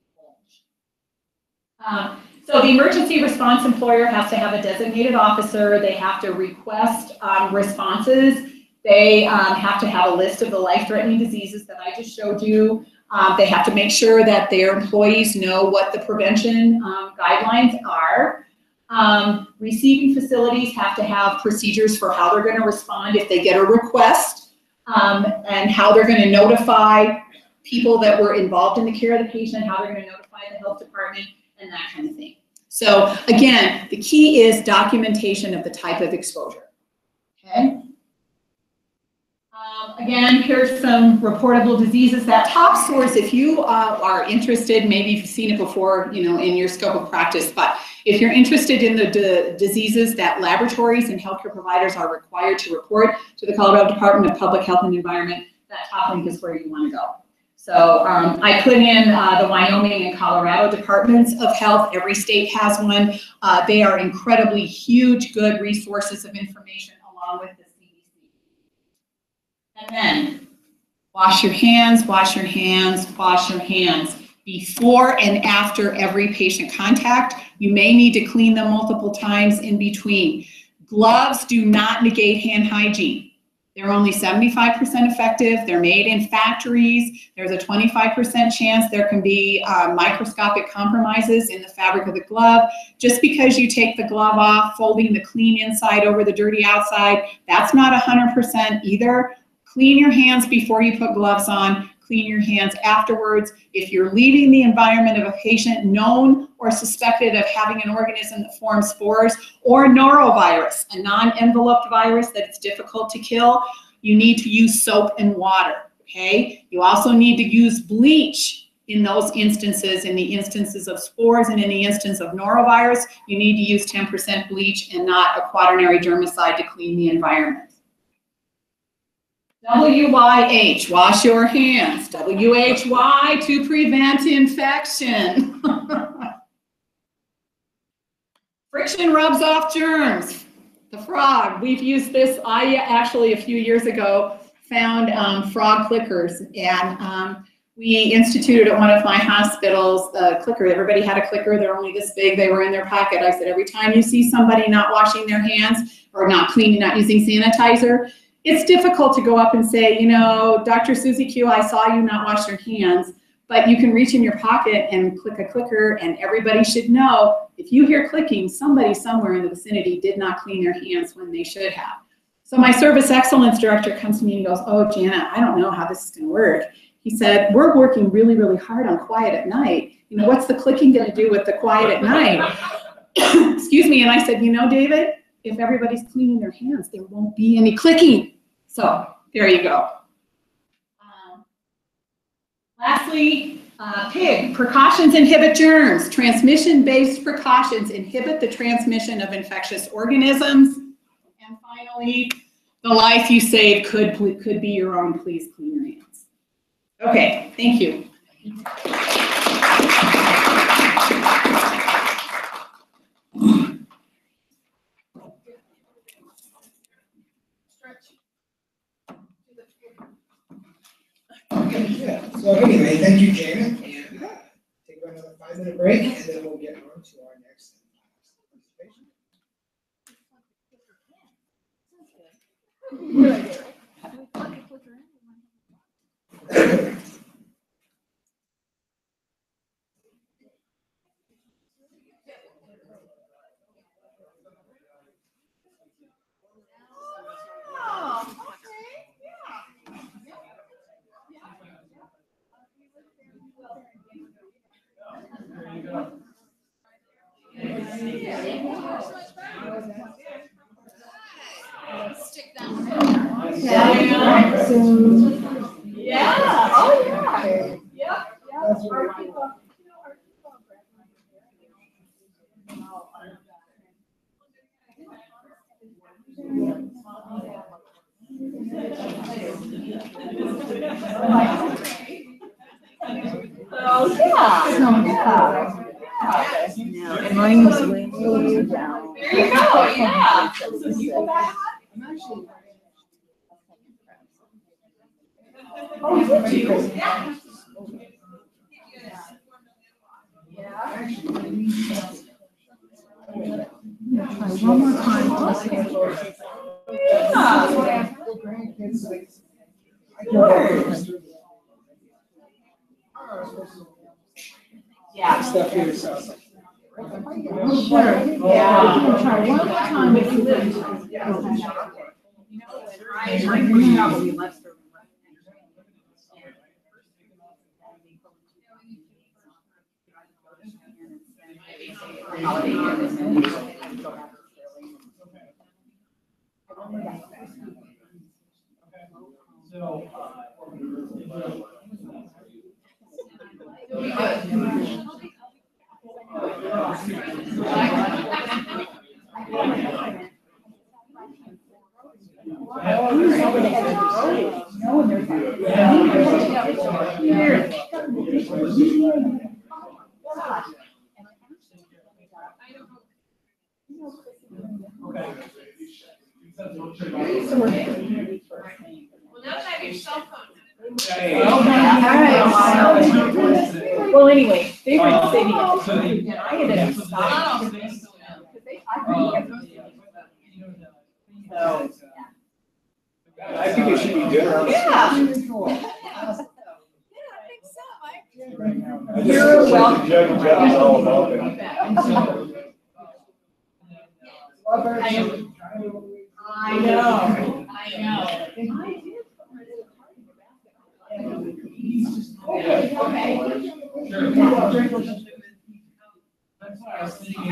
divulged. So the emergency response employer has to have a designated officer. They have to request responses. They have to have a list of the life-threatening diseases that I just showed you. They have to make sure that their employees know what the prevention guidelines are. Receiving facilities have to have procedures for how they're going to respond if they get a request, and how they're going to notify people that were involved in the care of the patient, how they're going to notify the health department, and that kind of thing. So again, the key is documentation of the type of exposure. Okay. Again, here's some reportable diseases. That top source, if you are interested, maybe you've seen it before, you know, in your scope of practice, but if you're interested in the diseases that laboratories and healthcare providers are required to report to the Colorado Department of Public Health and Environment, that top link is where you want to go. So I put in the Wyoming and Colorado Departments of Health. Every state has one. They are incredibly huge, good resources of information along with the CDC. And then wash your hands, wash your hands, wash your hands. Before and after every patient contact, you may need to clean them multiple times in between. Gloves do not negate hand hygiene. They're only 75% effective. They're made in factories. There's a 25% chance there can be microscopic compromises in the fabric of the glove. Just because you take the glove off, folding the clean inside over the dirty outside, that's not 100% either. Clean your hands before you put gloves on. Clean your hands afterwards. If you're leaving the environment of a patient known or suspected of having an organism that forms spores or norovirus, a non-enveloped virus that it's difficult to kill, you need to use soap and water, okay? You also need to use bleach in those instances, in the instances of spores and in the instance of norovirus, you need to use 10% bleach and not a quaternary germicide to clean the environment. WYH, wash your hands. WHY, to prevent infection. Friction rubs off germs. The frog, we've used this. I actually, a few years ago, found frog clickers, and we instituted at one of my hospitals a clicker. Everybody had a clicker. They're only this big. They were in their pocket. I said, every time you see somebody not washing their hands or not cleaning, not using sanitizer, it's difficult to go up and say, you know, Dr. Susie Q, I saw you not wash your hands, but you can reach in your pocket and click a clicker, and everybody should know if you hear clicking, somebody somewhere in the vicinity did not clean their hands when they should have. So my service excellence director comes to me and goes, oh, Janet, I don't know how this is going to work. He said, we're working really, really hard on quiet at night. You know, what's the clicking going to do with the quiet at night? Excuse me. And I said, you know, David, if everybody's cleaning their hands, there won't be any clicking. So there you go. Lastly, PIG, precautions inhibit germs. Transmission-based precautions inhibit the transmission of infectious organisms. And finally, the life you save could be your own. Please clean your hands. Okay, thank you. Yeah. So anyway, thank you, Janet, and take another 5-minute break, and then we'll get on to our next participation. Stick that one. Yeah. Yeah. Oh, yeah. Yeah. Oh, yeah. No, and mine was way down. There you go, yeah. Oh, did you? Yeah. Try one more time. Yeah. Yeah. stuff here, so. Sure. Yeah. Try one more time if you live. Probably less than Well, anyway, they were saving it. I ended up stopping. I think it should be dinner. You're welcome. Judge John's all about it. I know. That's why I was thinking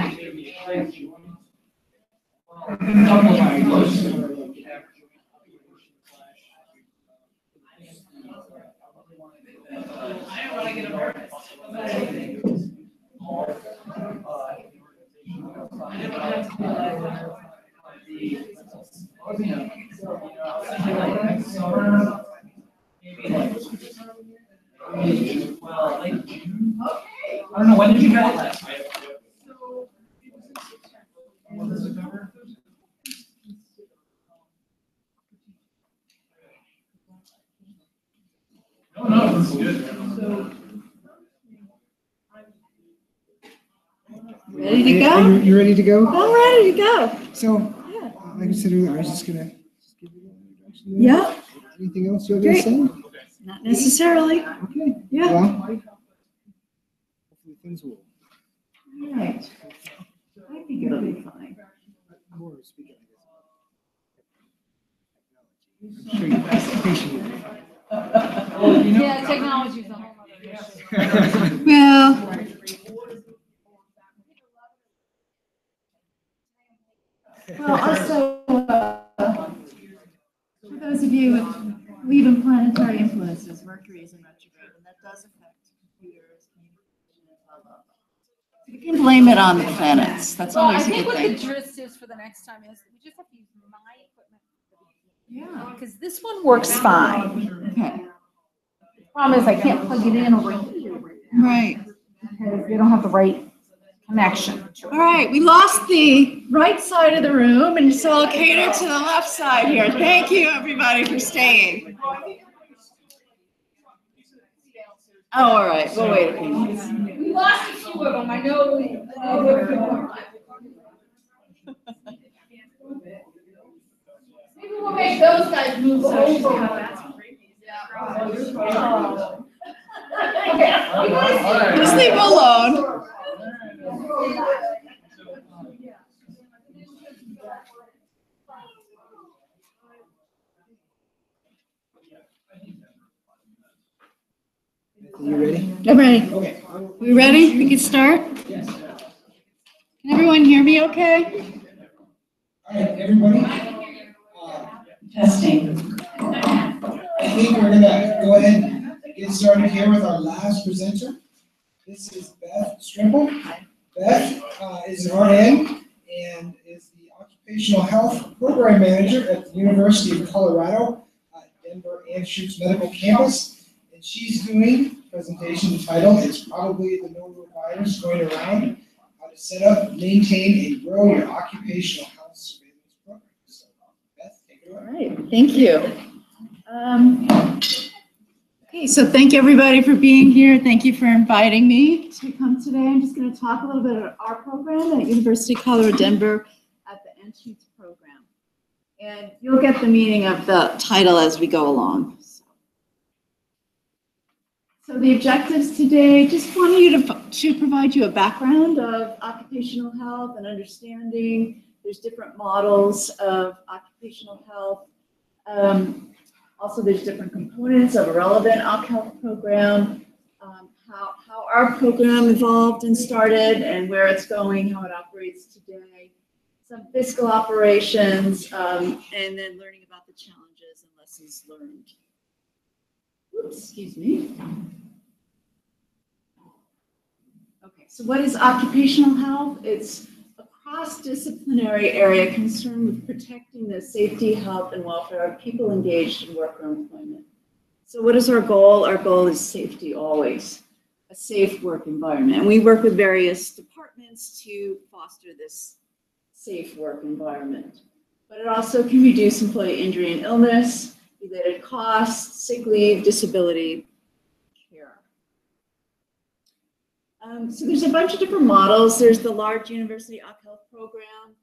maybe well, like June. I don't know, when did you have last? Was it September? No, it's good. Ready to go? You ready to go? I'm ready to go. So, Yeah. like I said earlier, I was just gonna give you an introduction. Yeah. Anything else you have to say? Not necessarily. Okay. Yeah. Well, hopefully things will. All right. I think it'll be fine. More speaking, I'm sure you appreciate it. Yeah, technology is a whole other issue. Well. Well, also, for those of you with leaving planetary influences, Mercury is in retrograde, and that does affect computers, communication, blah, blah, blah. You can blame it on the planets. That's always a good thing. I think what the gist is for the next time is we just have to use my equipment. Yeah. Because this one works fine. Okay. Problem is I can't plug it in over here Right. because we don't have the right connection. All right, we lost the right side of the room, and so I'll cater to the left side here. Thank you, everybody, for staying. Oh, all right, we'll wait a few minutes. We lost a few of them, I know. Maybe we'll make those guys move over. Okay. Just leave them alone. You ready? I'm ready. Okay. We ready? We can start? Yes. Can everyone hear me okay? All right, everybody. Testing. I think we're gonna go ahead and get started here with our last presenter. This is Beth Strimple. Beth is an RN and is the Occupational Health Program Manager at the University of Colorado, Denver Anschutz Medical Campus. And she's doing a presentation entitled, "It's Probably the Neurovirus Going Around, How to Set Up, Maintain, and Grow Your Occupational Health Surveillance Program." So, Beth, take it away. All right, thank you. Okay, so thank you everybody for being here. Thank you for inviting me to come today. I'm just going to talk a little bit about our program at University of Colorado Denver at the Anschutz program. And you'll get the meaning of the title as we go along. So the objectives today, just wanted you to provide you a background of occupational health and understanding. There's different models of occupational health. Also, there's different components of a relevant occ health program. How our program evolved and started and where it's going, how it operates today. Some fiscal operations, and then learning about the challenges and lessons learned. Oops, excuse me. Okay, so what is occupational health? It's a cross-disciplinary area concerned with protecting the safety, health, and welfare of people engaged in work or employment. So what is our goal? Our goal is safety always, a safe work environment. And we work with various departments to foster this safe work environment. But it also can reduce employee injury and illness, related costs, sick leave, disability care. So there's a bunch of different models. There's the large university occ health program.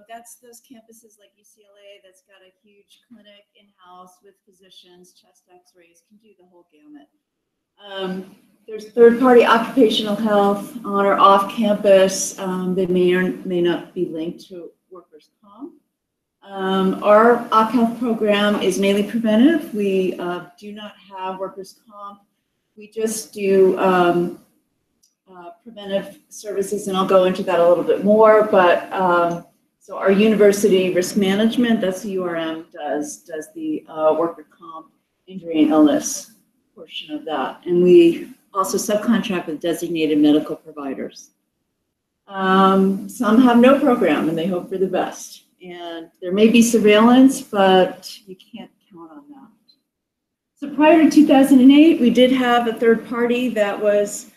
That's those campuses like UCLA that's got a huge clinic in-house with physicians, chest x-rays, can do the whole gamut. There's third-party occupational health on or off campus. They may or may not be linked to workers' comp. Our occ health program is mainly preventive. We do not have workers' comp. We just do preventive services, and I'll go into that a little bit more. But so our university risk management, that's the URM, does the worker comp, injury and illness portion of that. And we also subcontract with designated medical providers. Some have no program and they hope for the best. And there may be surveillance, but you can't count on that. So prior to 2008, we did have a third party that was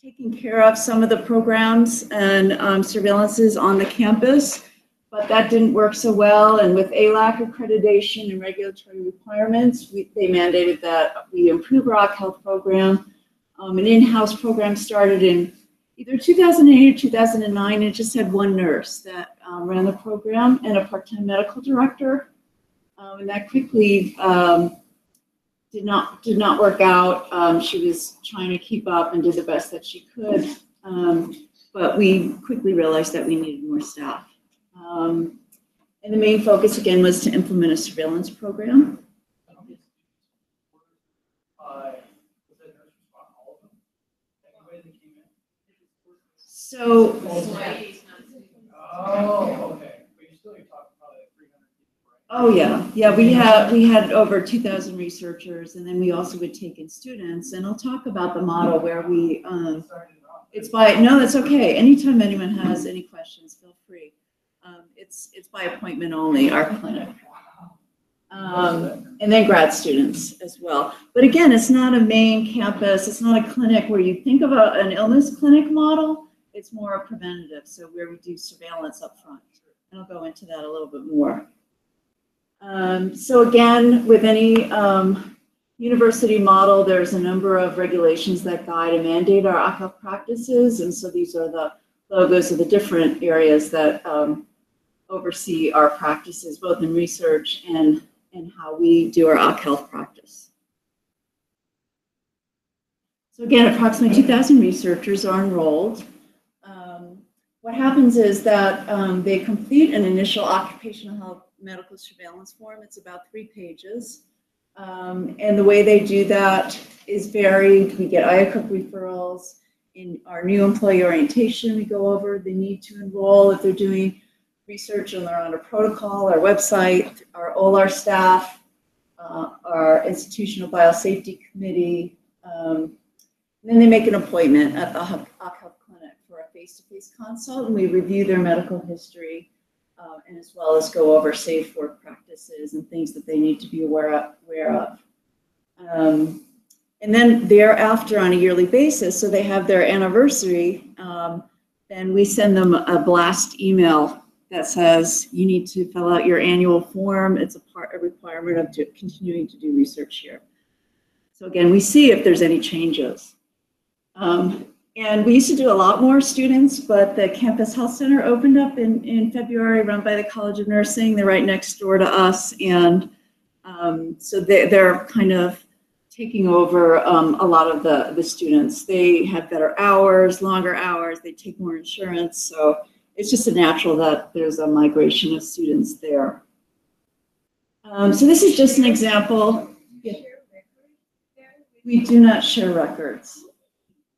taking care of some of the programs and surveillances on the campus, but that didn't work so well. And with ALAC accreditation and regulatory requirements, they mandated that we improve our occ health program. An in-house program started in either 2008 or 2009. It just had one nurse that ran the program and a part-time medical director. And that quickly did not work out. She was trying to keep up and did the best that she could. But we quickly realized that we needed more staff. And the main focus again was to implement a surveillance program. So, oh yeah, we had over 2,000 researchers, and then we also would take in students. And I'll talk about the model where we no, that's okay. Anytime anyone has any questions, feel free. It's by appointment only, our clinic. And then grad students as well. But again, it's not a main campus. It's not a clinic where you think of an illness clinic model. It's more a preventative, so where we do surveillance up front. And I'll go into that a little bit more. So again, with any university model, there's a number of regulations that guide and mandate our occ health practices. And so these are the logos of the different areas that oversee our practices, both in research and how we do our occ health practice. So again, approximately 2,000 researchers are enrolled. What happens is that they complete an initial occupational health medical surveillance form. It's about 3 pages. And the way they do that is varied. We get IACUP referrals. In our new employee orientation, we go over the need to enroll if they're doing research and they're on a protocol, our website, all our staff, our institutional biosafety committee. And then they make an appointment at the occ health clinic for a face-to-face consult, and we review their medical history, and as well as go over safe work practices and things that they need to be aware of. And then thereafter, on a yearly basis, so they have their anniversary, then we send them a blast email that says you need to fill out your annual form. It's a requirement of continuing to do research here. So again, we see if there's any changes. And we used to do a lot more students, but the Campus Health Center opened up in February, run by the College of Nursing. They're right next door to us. And so they're kind of taking over a lot of the students. They have better hours, longer hours, they take more insurance, so it's just a natural that there's a migration of students there. So this is just an example. We do not share records.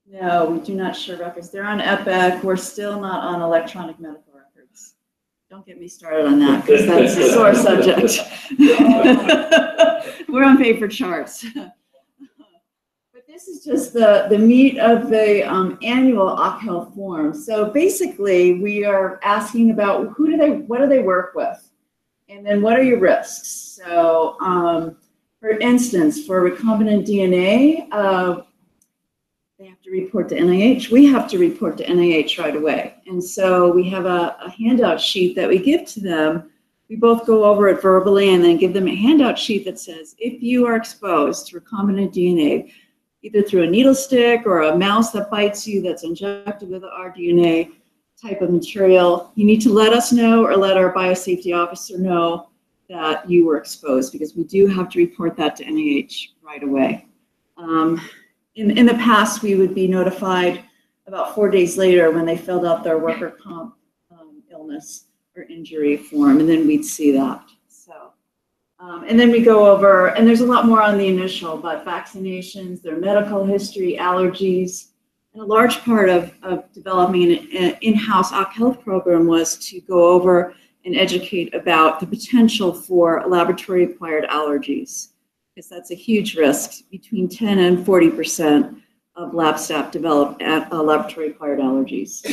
No, we do not share records. They're on Epic. We're still not on electronic medical records. Don't get me started on that because that's a sore subject. We're on paper charts. But this is just the meat of the annual Occ Health form. So basically, we are asking about what do they work with? And then what are your risks? So for instance, for recombinant DNA, they have to report to NIH. We have to report to NIH right away. And so we have a handout sheet that we give to them. We both go over it verbally and then give them a handout sheet that says, if you are exposed to recombinant DNA, either through a needle stick or a mouse that bites you that's injected with our DNA type of material, you need to let us know or let our biosafety officer know that you were exposed, because we do have to report that to NIH right away. In the past, we would be notified about 4 days later when they filled out their worker comp illness or injury form, and then we'd see that. So, and then we go over, and there's a lot more on the initial, but vaccinations, their medical history, allergies, and a large part of developing an in-house Occ Health program was to go over and educate about the potential for laboratory-acquired allergies, because that's a huge risk. Between 10 and 40% of lab staff develop laboratory-acquired allergies.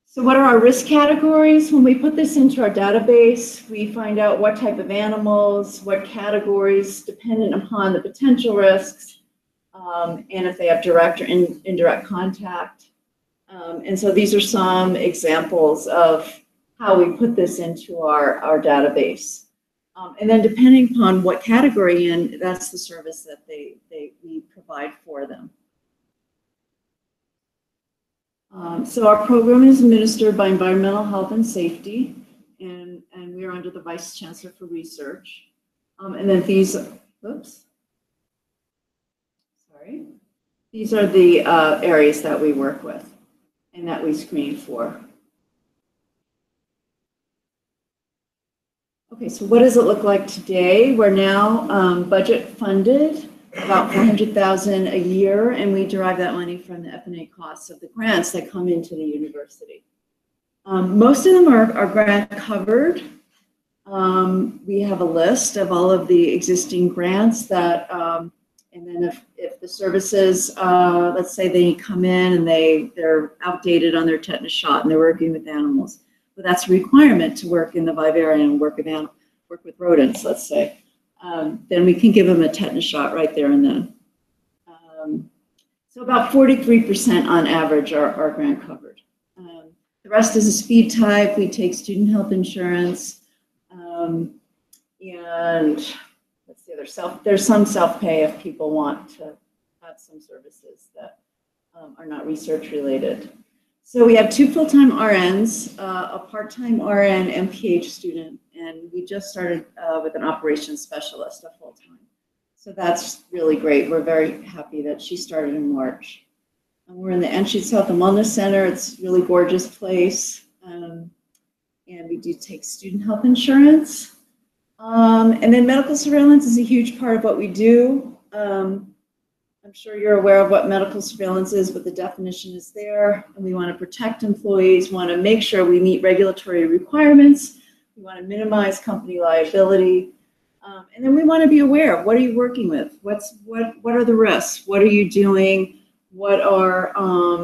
So what are our risk categories? When we put this into our database, we find out what type of animals, what categories, dependent upon the potential risks, and if they have direct or indirect contact. And so these are some examples of how we put this into our database. And then depending upon what category in, that's the service that we provide for them. So our program is administered by Environmental Health and Safety, and we are under the Vice Chancellor for Research. And then these, these are the areas that we work with and that we screen for. Okay, so what does it look like today? We're now budget funded, about $400,000 a year, and we derive that money from the F&A costs of the grants that come into the university. Most of them are grant covered. We have a list of all of the existing grants that, and then if the services, let's say they come in and they're outdated on their tetanus shot and they're working with animals, but that's a requirement to work in the vivarium and work with rodents, let's say. Then we can give them a tetanus shot right there and then. So about 43% on average are grant covered. The rest is a speed type. We take student health insurance, and let's see, there's some self-pay if people want to have some services that are not research related. So we have 2 full-time RNs, a part-time RN MPH student, and we just started with an operations specialist, a full-time. So that's really great. We're very happy that she started in March. And we're in the Anschutz Health and Wellness Center. It's a really gorgeous place. And we do take student health insurance. And then medical surveillance is a huge part of what we do. I'm sure you're aware of what medical surveillance is, but the definition is there. And we want to protect employees, want to make sure we meet regulatory requirements. We want to minimize company liability. And then we want to be aware of what are you working with? What are the risks? What are you doing? What are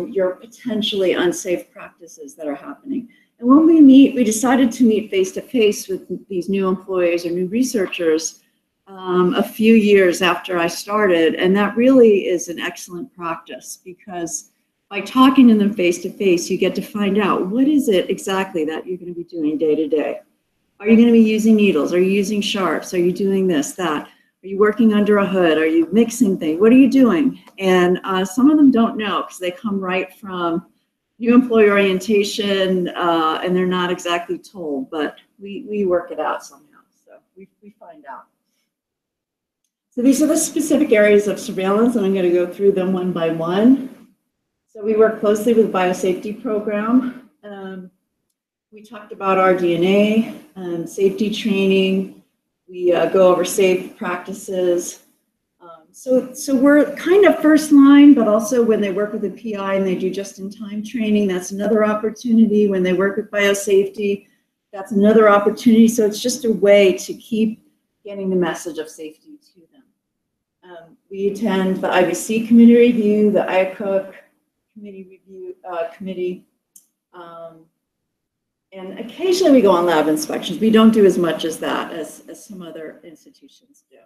your potentially unsafe practices that are happening? And when we meet, we decided to meet face-to-face with these new employees or new researchers a few years after I started, and that really is an excellent practice, because by talking to them face-to-face, you get to find out what is it exactly that you're going to be doing day to day. Are you going to be using needles? Are you using sharps? Are you doing this, that? Are you working under a hood? Are you mixing things? What are you doing? And some of them don't know because they come right from new employee orientation and they're not exactly told, but we work it out somehow. So we find out. So these are the specific areas of surveillance, and I'm going to go through them one by one. So we work closely with the biosafety program. We talked about our DNA, safety training. We go over safe practices. So we're kind of first line, but also when they work with a PI and they do just-in-time training, that's another opportunity. When they work with biosafety, that's another opportunity. So it's just a way to keep getting the message of safety to them. We attend the IVC committee review, the IACUC committee, and occasionally we go on lab inspections. We don't do as much as that as some other institutions do.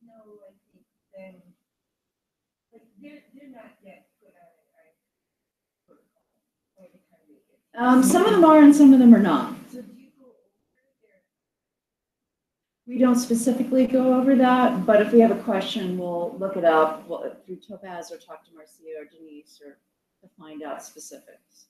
No, I think then, like, they're not yet put on a protocol or the kind of. Some of them are and some of them are not. So do you go over there? We don't specifically go over that, but if we have a question, we'll look it up through Topaz or talk to Marcia or Denise or to find out specifics.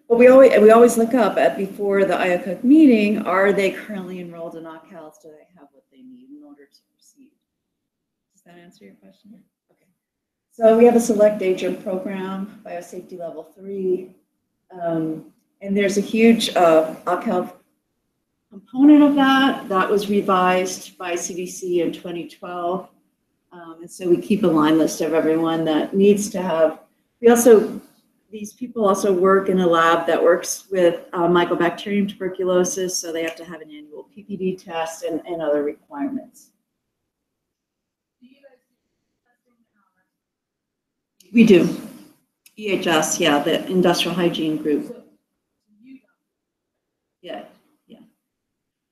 But we always look up at before the IACUC meeting, are they currently enrolled in OCHEALth? Do they have what they need in order to proceed? Does that answer your question? Okay. So we have a select agent program, biosafety level 3. And there's a huge OCHEALth component of that. That was revised by CDC in 2012. And so we keep a line list of everyone that needs to have. These people also work in a lab that works with Mycobacterium tuberculosis, so they have to have an annual PPD test and other requirements. Do you guys do testing? We do. EHS, yeah, the industrial hygiene group. So you don't. Yeah.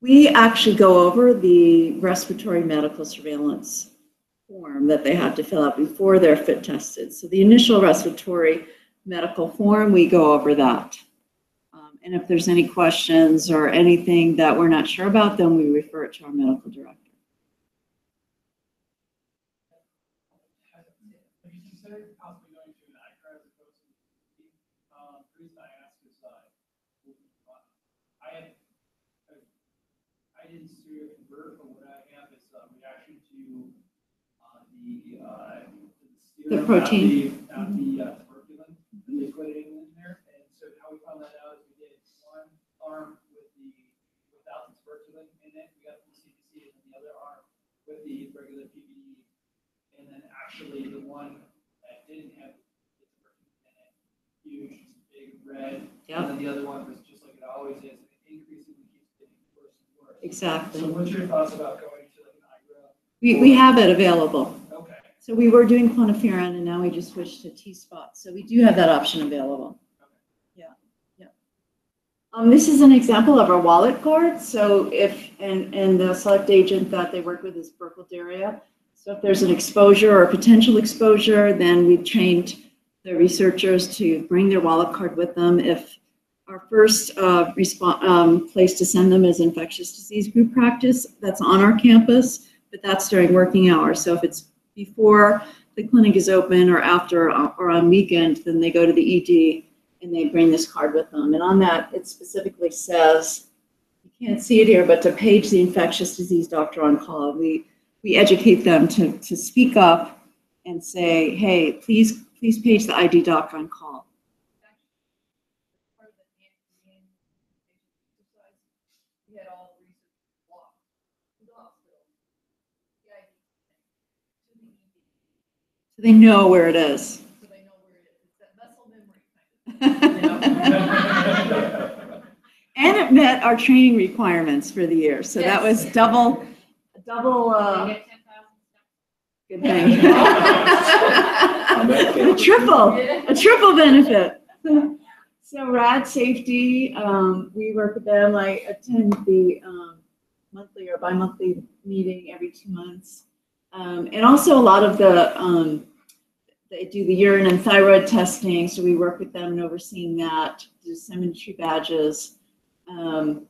We actually go over the respiratory medical surveillance form that they have to fill out before they're fit tested. So the initial respiratory medical form, we go over that. And if there's any questions or anything that we're not sure about, then we refer it to our medical director. Have you considered possibly going to an ICRA as opposed to the reason I ask is I didn't seroconvert, but what I have is a reaction to The protein. At the tuberculin, they put it in there. And so how we found that out is we did one arm without the tuberculin in it. We got the CDC, and then the other arm with the regular PPD. And then actually the one that didn't have the tuberculin in it, huge, big red. Yep. And then the other one was just like it always is. It increasingly keeps getting worse and worse. Exactly. So what's your thoughts about going to like an IGRA? We have it available. Okay. So we were doing quantiferin, and now we just switched to T-spot. So we do have that option available. Yeah. This is an example of our wallet card. So and the select agent that they work with is Burkholderia. So if there's an exposure or potential exposure, then we've trained the researchers to bring their wallet card with them. If our first place to send them is infectious disease group practice, that's on our campus, but that's during working hours. So if it's before the clinic is open or after or on weekend, then they go to the ED and they bring this card with them. And on that, it specifically says, you can't see it here, but to page the infectious disease doctor on call. We educate them to speak up and say, hey, please page the ID doc on call. We had all the research blocked to the hospital. The ID to the ED. So they know where it is. So they know where it is. It's that muscle memory kind of. And it met our training requirements for the year. So that was double, They get 10,000 steps. good thing. A triple benefit. So RAD safety, we work with them. I attend the monthly or bi-monthly meeting every 2 months. And also a lot of they do the urine and thyroid testing. So we work with them in overseeing that, do symmetry badges. And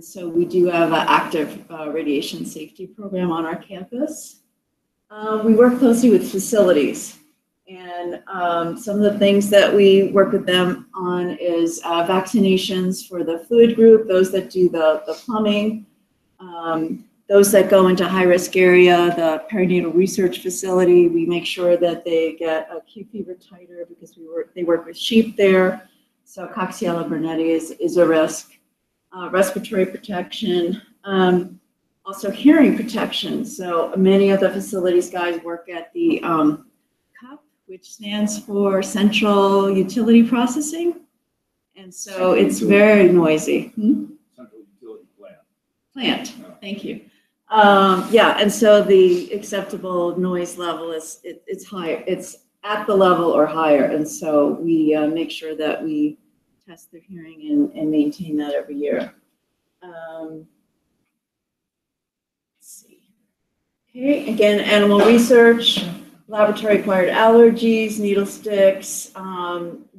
so we do have an active radiation safety program on our campus. We work closely with facilities. And then some of the things that we work with them on is vaccinations for the fluid group, those that do the plumbing, those that go into high-risk area, the perinatal research facility, we make sure that they get a Q fever titer because they work with sheep there. So Coxiella burnetii is a risk. Respiratory protection, also hearing protection. So many of the facilities guys work at the CUP, which stands for Central Utility Processing. And so it's very noisy. Central utility plant. Plant, thank you. Yeah, and so the acceptable noise level it's higher. It's at the level or higher. And so we make sure that we test their hearing and maintain that every year. Let's see. Okay, again, animal research, laboratory acquired allergies, needle sticks.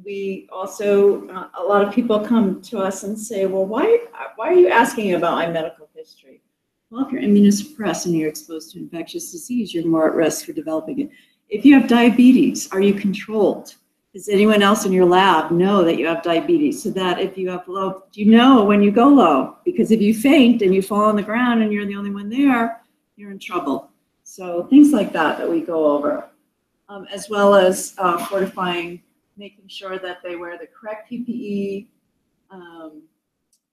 We also, a lot of people come to us and say, well, why are you asking about my medical history? Well, if you're immunosuppressed and you're exposed to infectious disease, you're more at risk for developing it. If you have diabetes, are you controlled? Does anyone else in your lab know that you have diabetes? So that if you have low, you know when you go low, because if you faint and you fall on the ground and you're the only one there, you're in trouble. So things like that we go over, as well as fortifying, making sure that they wear the correct PPE,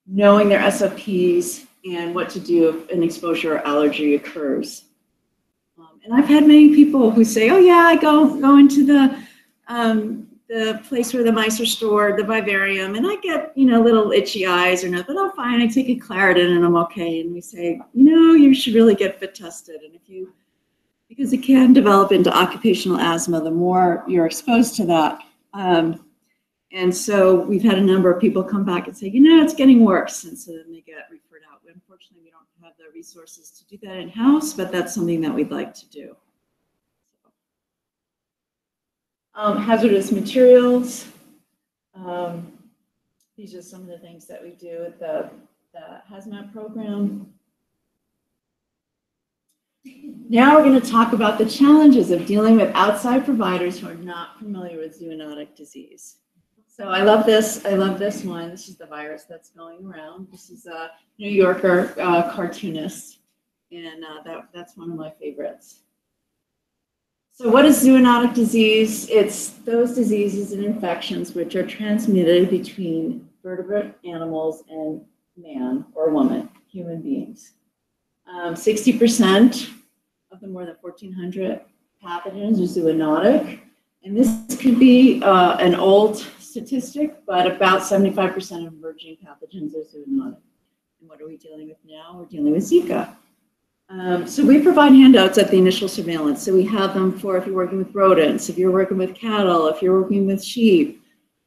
knowing their SOPs, and what to do if an exposure or allergy occurs. And I've had many people who say, oh yeah, I go into the place where the mice are stored, the vivarium, and I get, little itchy eyes or nothing, but I'm fine, I take a Claritin and I'm okay. And we say, you should really get fit tested. And because it can develop into occupational asthma, the more you're exposed to that. And so we've had a number of people come back and say, it's getting worse. And so then they get referred out. Unfortunately, we don't have the resources to do that in-house, but that's something that we'd like to do. Hazardous materials. These are some of the things that we do with the hazmat program. Now we're going to talk about the challenges of dealing with outside providers who are not familiar with zoonotic disease. So I love this one. This is the virus that's going around. This is a New Yorker cartoonist, and that's one of my favorites. So what is zoonotic disease? It's those diseases and infections which are transmitted between vertebrate animals and man or woman, human beings. 60% of the more than 1,400 pathogens are zoonotic. And this could be an old statistic, but about 75% of emerging pathogens are zoonotic. And what are we dealing with now? We're dealing with Zika. So we provide handouts at the initial surveillance. So we have them for if you're working with rodents, if you're working with cattle, if you're working with sheep,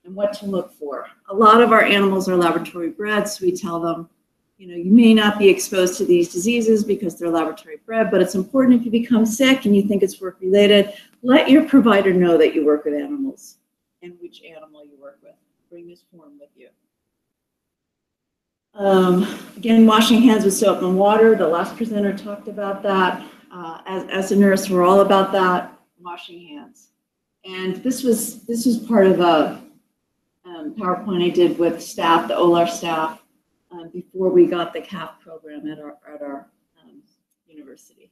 and what to look for. A lot of our animals are laboratory bred, so we tell them, you may not be exposed to these diseases because they're laboratory bred, but it's important if you become sick and you think it's work-related, let your provider know that you work with animals and which animal you work with. Bring this form with you. Again, washing hands with soap and water. The last presenter talked about that. As a nurse, we're all about that, washing hands. And this was part of a PowerPoint I did with staff, the OLAR staff, before we got the CAF program at our university.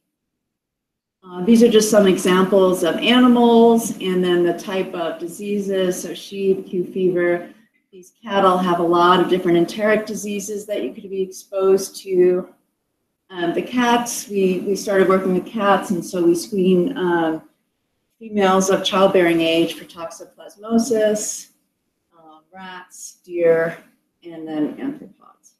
These are just some examples of animals and then the type of diseases. So sheep, Q fever. These cattle have a lot of different enteric diseases that you could be exposed to. The cats, we started working with cats, and so we screen females of childbearing age for toxoplasmosis, rats, deer, and then arthropods.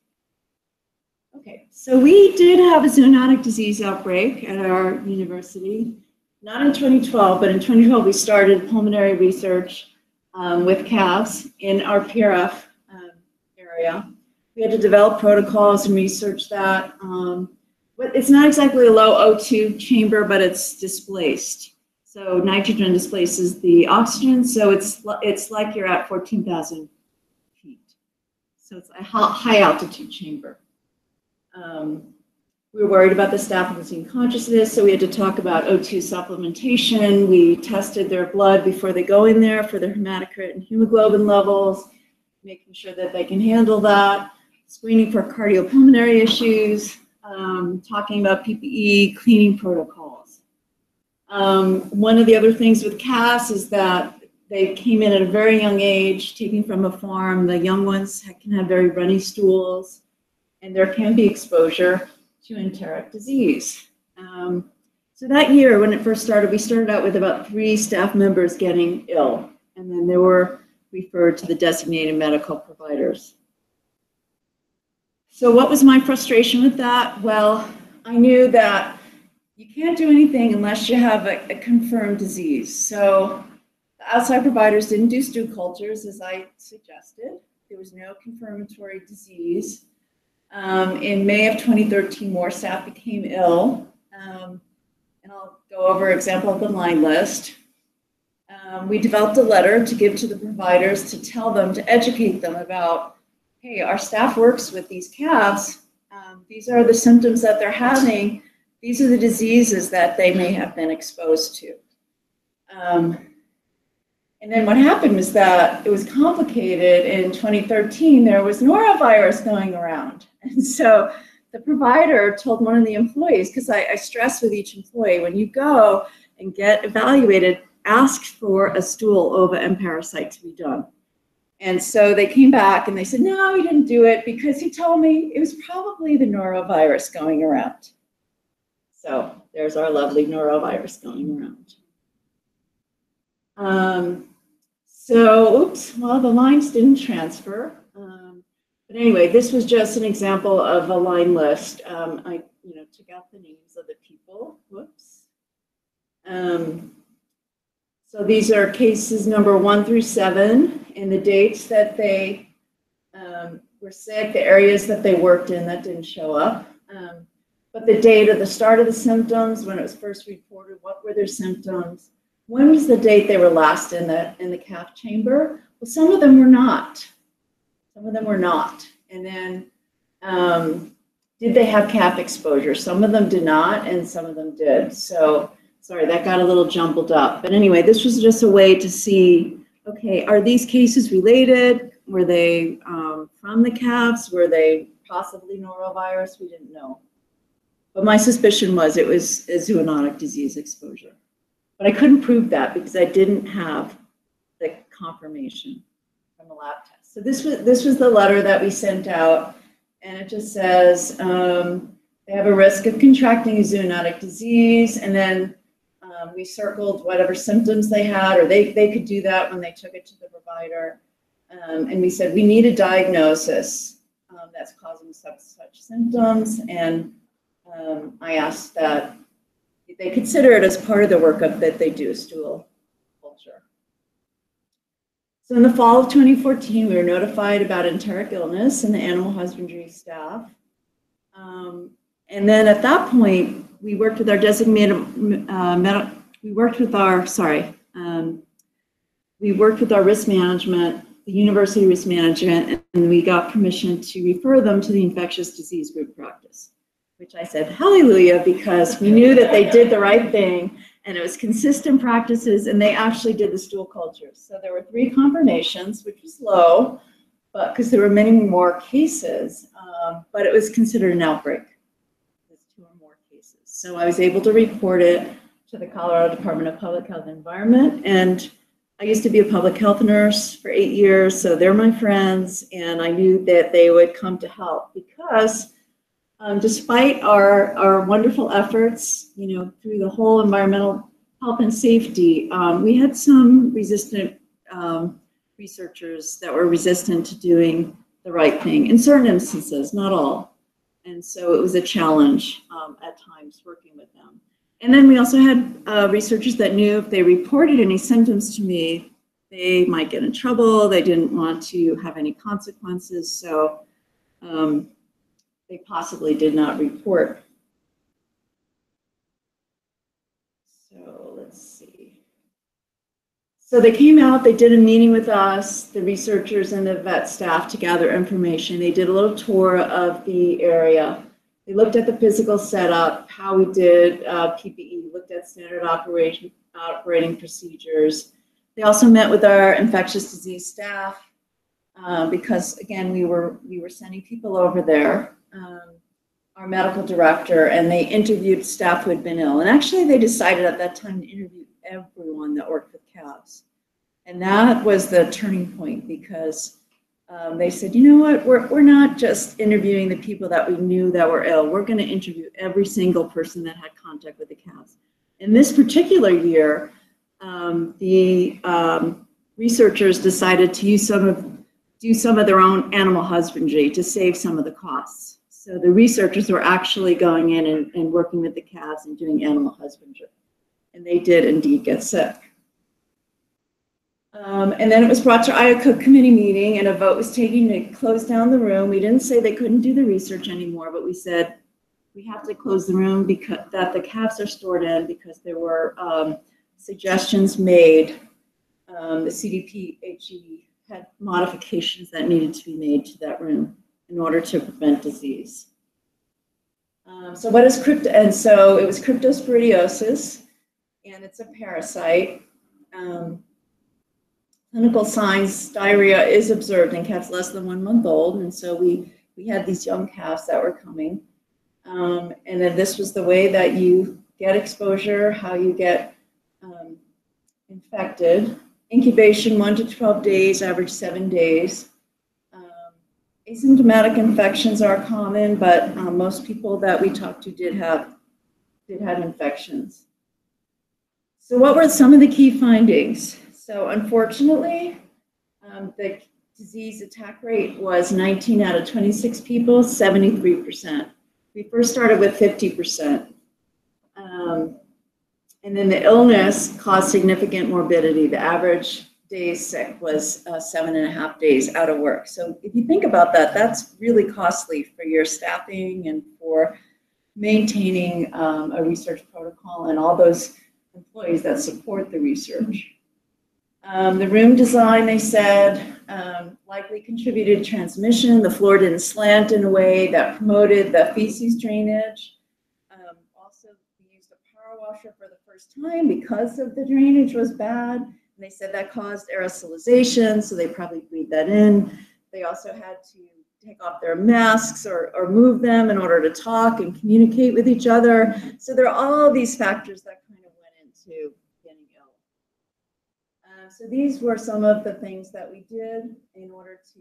Okay, so we did have a zoonotic disease outbreak at our university, not in 2012, but in 2012 we started pulmonary research with calves in our PRF area. We had to develop protocols and research that. But it's not exactly a low O2 chamber, but it's displaced. So nitrogen displaces the oxygen, so it's like you're at 14,000 feet. So it's a high altitude chamber. We were worried about the staff losing consciousness, so we had to talk about O2 supplementation. We tested their blood before they go in there for their hematocrit and hemoglobin levels, making sure that they can handle that, screening for cardiopulmonary issues, talking about PPE, cleaning protocols. One of the other things with CAS is that they came in at a very young age, taken from a farm. The young ones can have very runny stools, and there can be exposure to enteric disease. So that year, when it first started, we started out with about 3 staff members getting ill, and then they were referred to the designated medical providers. So what was my frustration with that? Well, I knew that you can't do anything unless you have a confirmed disease. So the outside providers didn't do stool cultures, as I suggested. There was no confirmatory disease. In May of 2013, more staff became ill. And I'll go over an example of the line list. We developed a letter to give to the providers to tell them, to educate them about, hey, our staff works with these calves. These are the symptoms that they're having. These are the diseases that they may have been exposed to. And then what happened was that it was complicated. In 2013, there was norovirus going around. And so the provider told one of the employees, because I stress with each employee, when you go and get evaluated, ask for a stool ova and parasite to be done. And so they came back and they said, no, he didn't do it because he told me it was probably the norovirus going around. So there's our lovely norovirus going around. The lines didn't transfer. But anyway, this was just an example of a line list. I took out the names of the people. Whoops. So these are cases number 1 through 7, and the dates that they were sick, the areas that they worked in that didn't show up. But the date of the start of the symptoms, when it was first reported, what were their symptoms? When was the date they were last in the calf chamber? Well, some of them were not. Some of them were not. And then did they have calf exposure? Some of them did not, and some of them did. So, sorry, that got a little jumbled up. But anyway, this was just a way to see, okay, are these cases related? Were they from the calves? Were they possibly norovirus? We didn't know. But my suspicion was it was a zoonotic disease exposure. But I couldn't prove that because I didn't have the confirmation from the lab test. So this was the letter that we sent out, and it just says they have a risk of contracting a zoonotic disease, and then we circled whatever symptoms they had, or they could do that when they took it to the provider. And we said we need a diagnosis that's causing such symptoms, and I asked that they consider it as part of the workup that they do a stool culture. So in the fall of 2014, we were notified about enteric illness in the animal husbandry staff. And then at that point, we worked with our designated we worked with our risk management, the university risk management, and we got permission to refer them to the infectious disease group practice, which I said, hallelujah, because we knew that they did the right thing and it was consistent practices, and they actually did the stool cultures. So there were 3 confirmations, which was low, but because there were many more cases, but it was considered an outbreak. There's 2 or more cases. So I was able to report it to the Colorado Department of Public Health and Environment, and I used to be a public health nurse for 8 years, so they're my friends, and I knew that they would come to help because despite our wonderful efforts, through the whole environmental health and safety, we had some resistant researchers that were resistant to doing the right thing in certain instances, not all. And so it was a challenge at times working with them. And then we also had researchers that knew if they reported any symptoms to me, they might get in trouble. They didn't want to have any consequences. So they possibly did not report. So let's see. So they came out, they did a meeting with us, the researchers and the vet staff, to gather information. They did a little tour of the area. They looked at the physical setup, how we did PPE, looked at standard operating procedures. They also met with our infectious disease staff because, again, we were sending people over there, our medical director, and they interviewed staff who had been ill. And actually, they decided at that time to interview everyone that worked with calves. And that was the turning point because they said, you know what, we're not just interviewing the people that we knew that were ill. We're going to interview every single person that had contact with the calves. In this particular year, the researchers decided to do some of their own animal husbandry to save some of the costs. So the researchers were actually going in and working with the calves and doing animal husbandry. And they did indeed get sick. And then it was brought to IACUC committee meeting and a vote was taken to close down the room. We didn't say they couldn't do the research anymore, but we said we have to close the room because that the calves are stored in because there were suggestions made. The CDPHE had modifications that needed to be made to that room in order to prevent disease. So what is and so it was cryptosporidiosis, and it's a parasite. Clinical signs, diarrhea is observed in calves less than 1 month old, and so we had these young calves that were coming. And then this was the way that you get exposure, how you get infected. Incubation 1 to 12 days, average 7 days. Asymptomatic infections are common, but most people that we talked to did have infections. So what were some of the key findings? So unfortunately, the disease attack rate was 19 out of 26 people, 73%. We first started with 50%. And then the illness caused significant morbidity. The average days sick was 7.5 days out of work. So if you think about that, that's really costly for your staffing and for maintaining a research protocol and all those employees that support the research. The room design, they said, likely contributed to transmission. The floor didn't slant in a way that promoted the feces drainage. Also, we used a power washer for the first time because of the drainage was bad. And they said that caused aerosolization, so they probably breathed that in. They also had to take off their masks or move them in order to talk and communicate with each other. So there are all these factors that kind of went into getting ill. So these were some of the things that we did in order to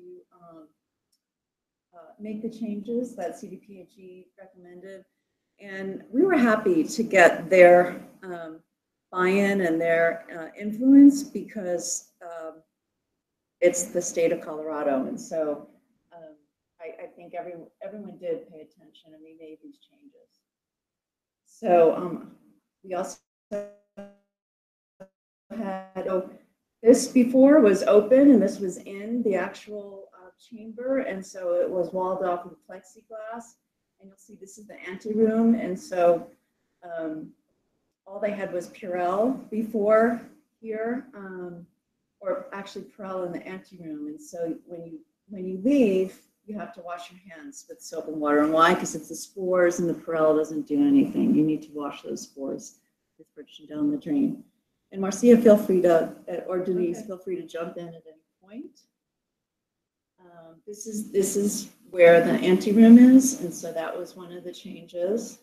make the changes that CDPHE recommended. And we were happy to get their buy-in and their influence because it's the state of Colorado. And so I think everyone did pay attention and we made these changes. So we also had, this before was open and this was in the actual chamber, and so it was walled off with plexiglass. And you'll see this is the anteroom, and so all they had was Purell before here, or actually Purell in the anteroom. And so when you leave, you have to wash your hands with soap and water. And why? Because it's the spores, and the Purell doesn't do anything. You need to wash those spores with friction down the drain. And Marcia, feel free to, or Denise, feel free to jump in at any point. This is where the anteroom is, and so that was one of the changes.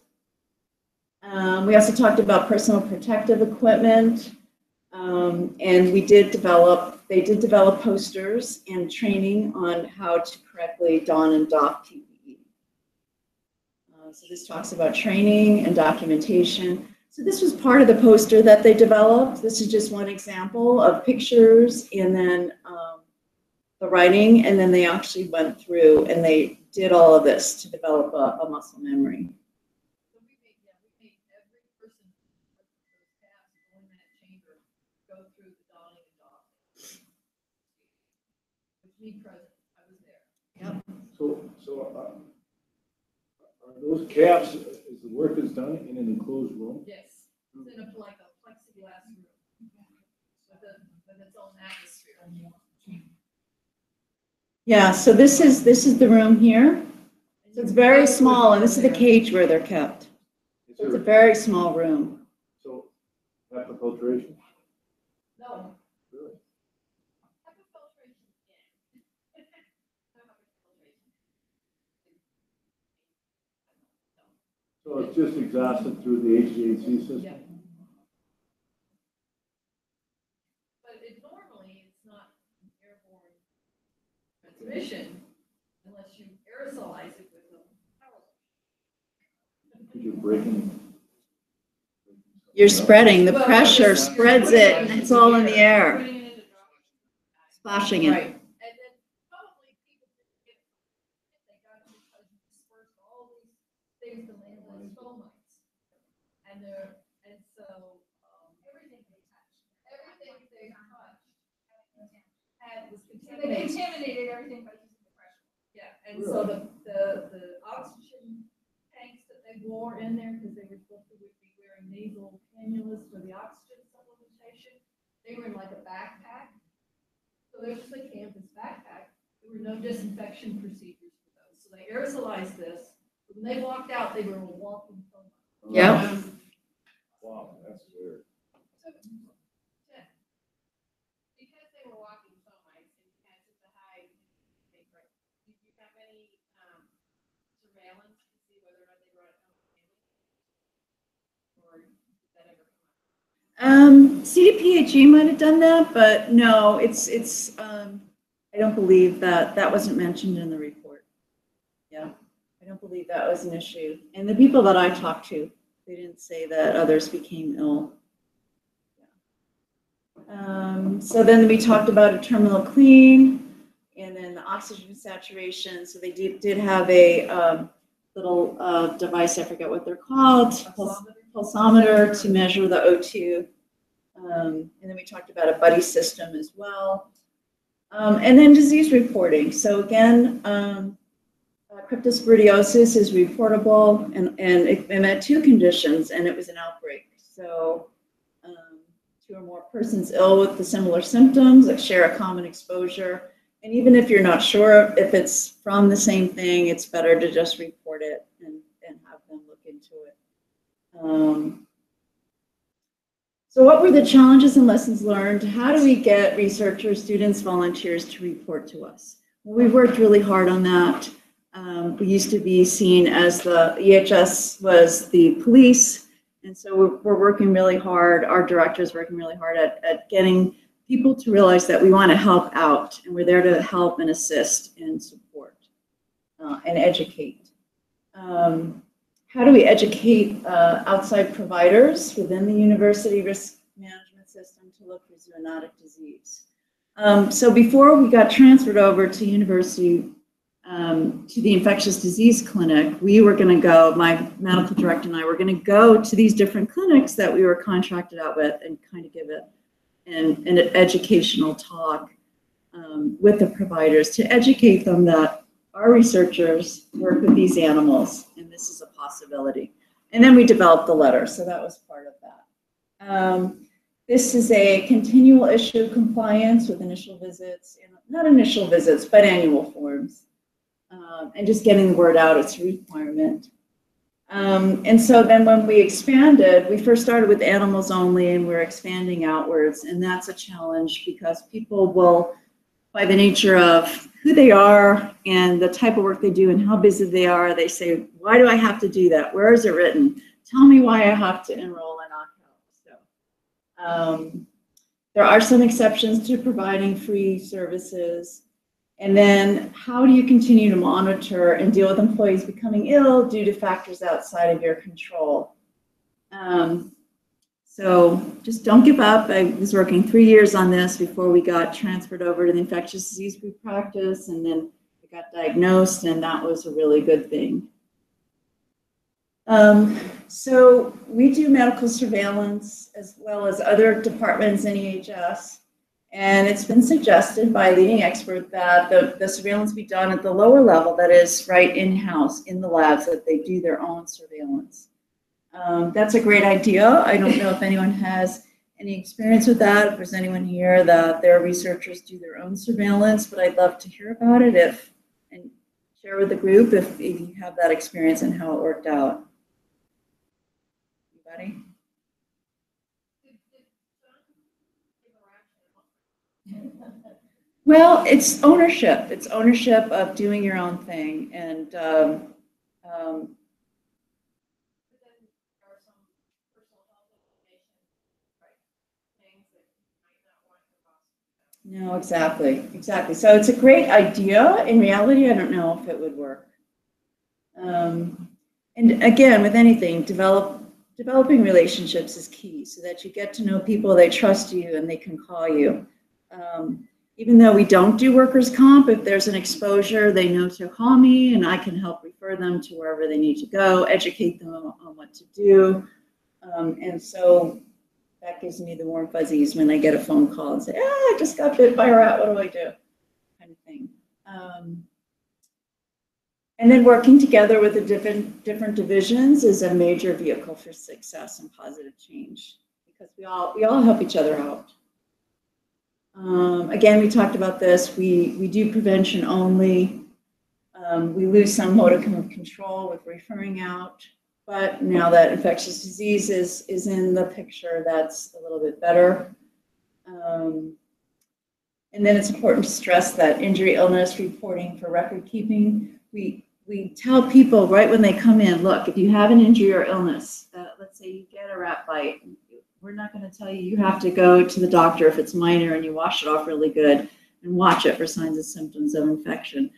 We also talked about personal protective equipment, and they did develop posters and training on how to correctly don and doff PPE. So this talks about training and documentation. So this was part of the poster that they developed. This is just one example of pictures and then the writing, and then they actually went through and they did all of this to develop a muscle memory. So we made every person with those tabs in that chamber go through the donning and doffing. With me present, I was there. Yep. So are those caps, is the work is done in an enclosed room? Yes, it's in like a plexiglass room with its own atmosphere. Yeah, so this is the room here. So It's very small, and this is the cage where they're kept. Is So it's a there, very small room. so, filtration? No. Really? So it's just exhausted through the HVAC system? Yeah. But normally, it's not an airborne transmission unless you aerosolize it with a power. Could you break in? You're spreading, the pressure spreads it, and it's all in the air, splashing it. Right. And then probably people didn't get it. They got it because you dispersed all these things to land on fomites. And so everything they touched was contaminated. They contaminated everything by using the pressure. Yeah, and so the oxygen tanks that they wore in there, because they were supposed to be wearing nasal cannulas for the oxygen supplementation, they were in like a backpack. So they're just a campus backpack. There were no disinfection procedures for those. So they aerosolized this. When they walked out, they were a walking foam. Yeah. Wow, that's weird. So, yeah. Because they were walking fomites and had such a high, did you have any surveillance to see whether or not they brought it home? Or did that ever come up? CDPHE might have done that, but no, I don't believe that wasn't mentioned in the report. Yeah, I don't believe that was an issue. And the people that I talked to, they didn't say that others became ill. Yeah. So then we talked about a terminal clean, and then the oxygen saturation. So they did have a little device, I forget what they're called, pulsometer to measure the O2. And then we talked about a buddy system as well. And then disease reporting. So again, Cryptosporidiosis is reportable, and it met two conditions, and it was an outbreak. So 2 or more persons ill with the similar symptoms that share a common exposure. And even if you're not sure if it's from the same thing, it's better to just report it and have them look into it. So what were the challenges and lessons learned? How do we get researchers, students, volunteers to report to us? Well, we've worked really hard on that. We used to be seen as the EHS was the police, and so we're working really hard. Our director's working really hard at getting people to realize that we want to help out, and we're there to help and assist and support and educate. How do we educate outside providers within the university risk management system to look for zoonotic disease? So before we got transferred over to university, to the infectious disease clinic, we were going to go, my medical director and I were going to go to these different clinics that we were contracted out with and kind of give it an educational talk with the providers to educate them that our researchers work with these animals and this is a possibility. And then we developed the letter, so that was part of that. This is a continual issue compliance with initial visits, not initial visits, but annual forms. And just getting the word out, it's a requirement. And so then when we expanded, we first started with animals only and we're expanding outwards. And that's a challenge because people will, by the nature of who they are and the type of work they do and how busy they are, they say, why do I have to do that? Where is it written? Tell me why I have to enroll in OCHO. So there are some exceptions to providing free services. And then how do you continue to monitor and deal with employees becoming ill due to factors outside of your control? So just don't give up. I was working 3 years on this before we got transferred over to the infectious disease group practice, and then I got diagnosed, and that was a really good thing. So we do medical surveillance as well as other departments in EHS. And it's been suggested by a leading expert that the surveillance be done at the lower level, that is right in-house, in the labs, that they do their own surveillance. That's a great idea. I don't know if anyone has any experience with that, if there's anyone here that their researchers do their own surveillance, but I'd love to hear about it and share with the group if you have that experience and how it worked out. Anybody? Well, it's ownership. It's ownership of doing your own thing. And no, exactly. So it's a great idea. In reality, I don't know if it would work. And again, with anything, developing relationships is key so that you get to know people, they trust you, and they can call you. Even though we don't do workers' comp, if there's an exposure, they know to call me, and I can help refer them to wherever they need to go, educate them on what to do. And so that gives me the warm fuzzies when I get a phone call and say, I just got bit by a rat, what do I do? Kind of thing. And then working together with the different divisions is a major vehicle for success and positive change because we all help each other out. Again, we talked about this. We do prevention only. We lose some modicum of control with referring out, but now that infectious disease is in the picture, that's a little bit better. And then it's important to stress that injury, illness reporting for record keeping. We tell people right when they come in, look, if you have an injury or illness, let's say you get a rat bite, we're not going to tell you have to go to the doctor if it's minor and you wash it off really good and watch it for signs and symptoms of infection.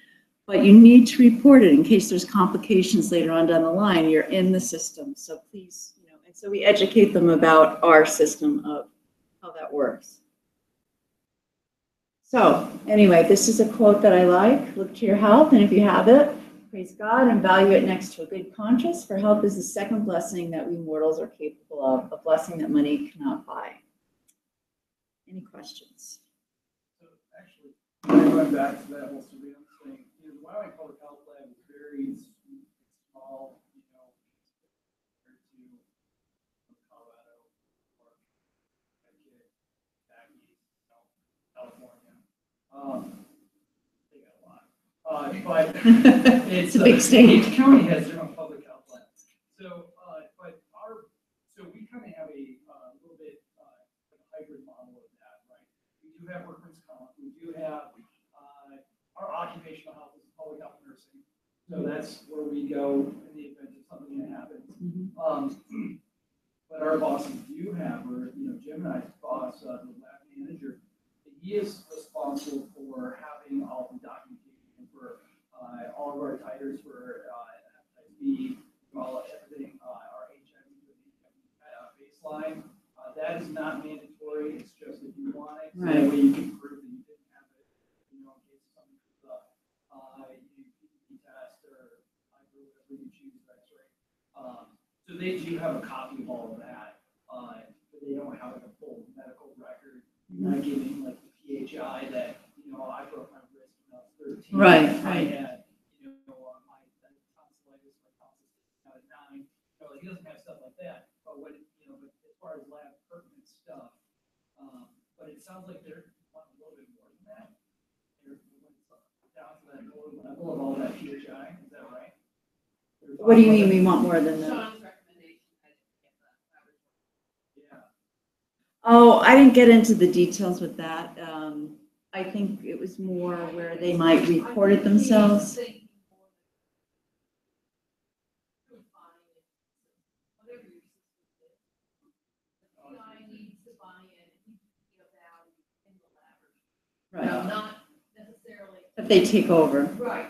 But you need to report it in case there's complications later on down the line. You're in the system, so please, and so we educate them about our system of how that works. So anyway, this is a quote that I like. Look to your health, and if you have it, praise God and value it next to a good conscience, for health is the second blessing that we mortals are capable of, a blessing that money cannot buy. Any questions? So actually, going back to that whole surveillance thing, the Wyoming Public Health Lab is very small, compared to Colorado or California. They got a lot. But It's a big state. Each county has their own public health lab. So, so we kind of have a little bit like a hybrid model of that, right? We do have workers' comp. We do have our occupational health is public health nursing. So that's where we go in the event of something that happens. But our bosses do have, or Jim and I's boss, the lab manager, he is responsible for having all the documentation for all of our titers for hepatitis B, everything, our HIV baseline. That is not mandatory. It's just if you want it, so that way you can prove that you didn't have it. In case something comes up, you test or whatever you choose, X-ray. So they do have a copy of all of that, but they don't have like a full medical record. You're not giving like the PHI that I broke my wrist when I was 13. Right. I had my tonsillitis, my tonsillitis out of 9. He doesn't have stuff like that. But when but as far as lab pertinent stuff, but it sounds like they're wanting a little bit more than that. They're down to that lower level of all that PHI. Is that right? What do you mean we want more than that? Sean's recommendation, I didn't get that laboratory. Yeah. Oh, I didn't get into the details with that. I think it was more where they might report it themselves. Right. Not necessarily. But they take over. Right.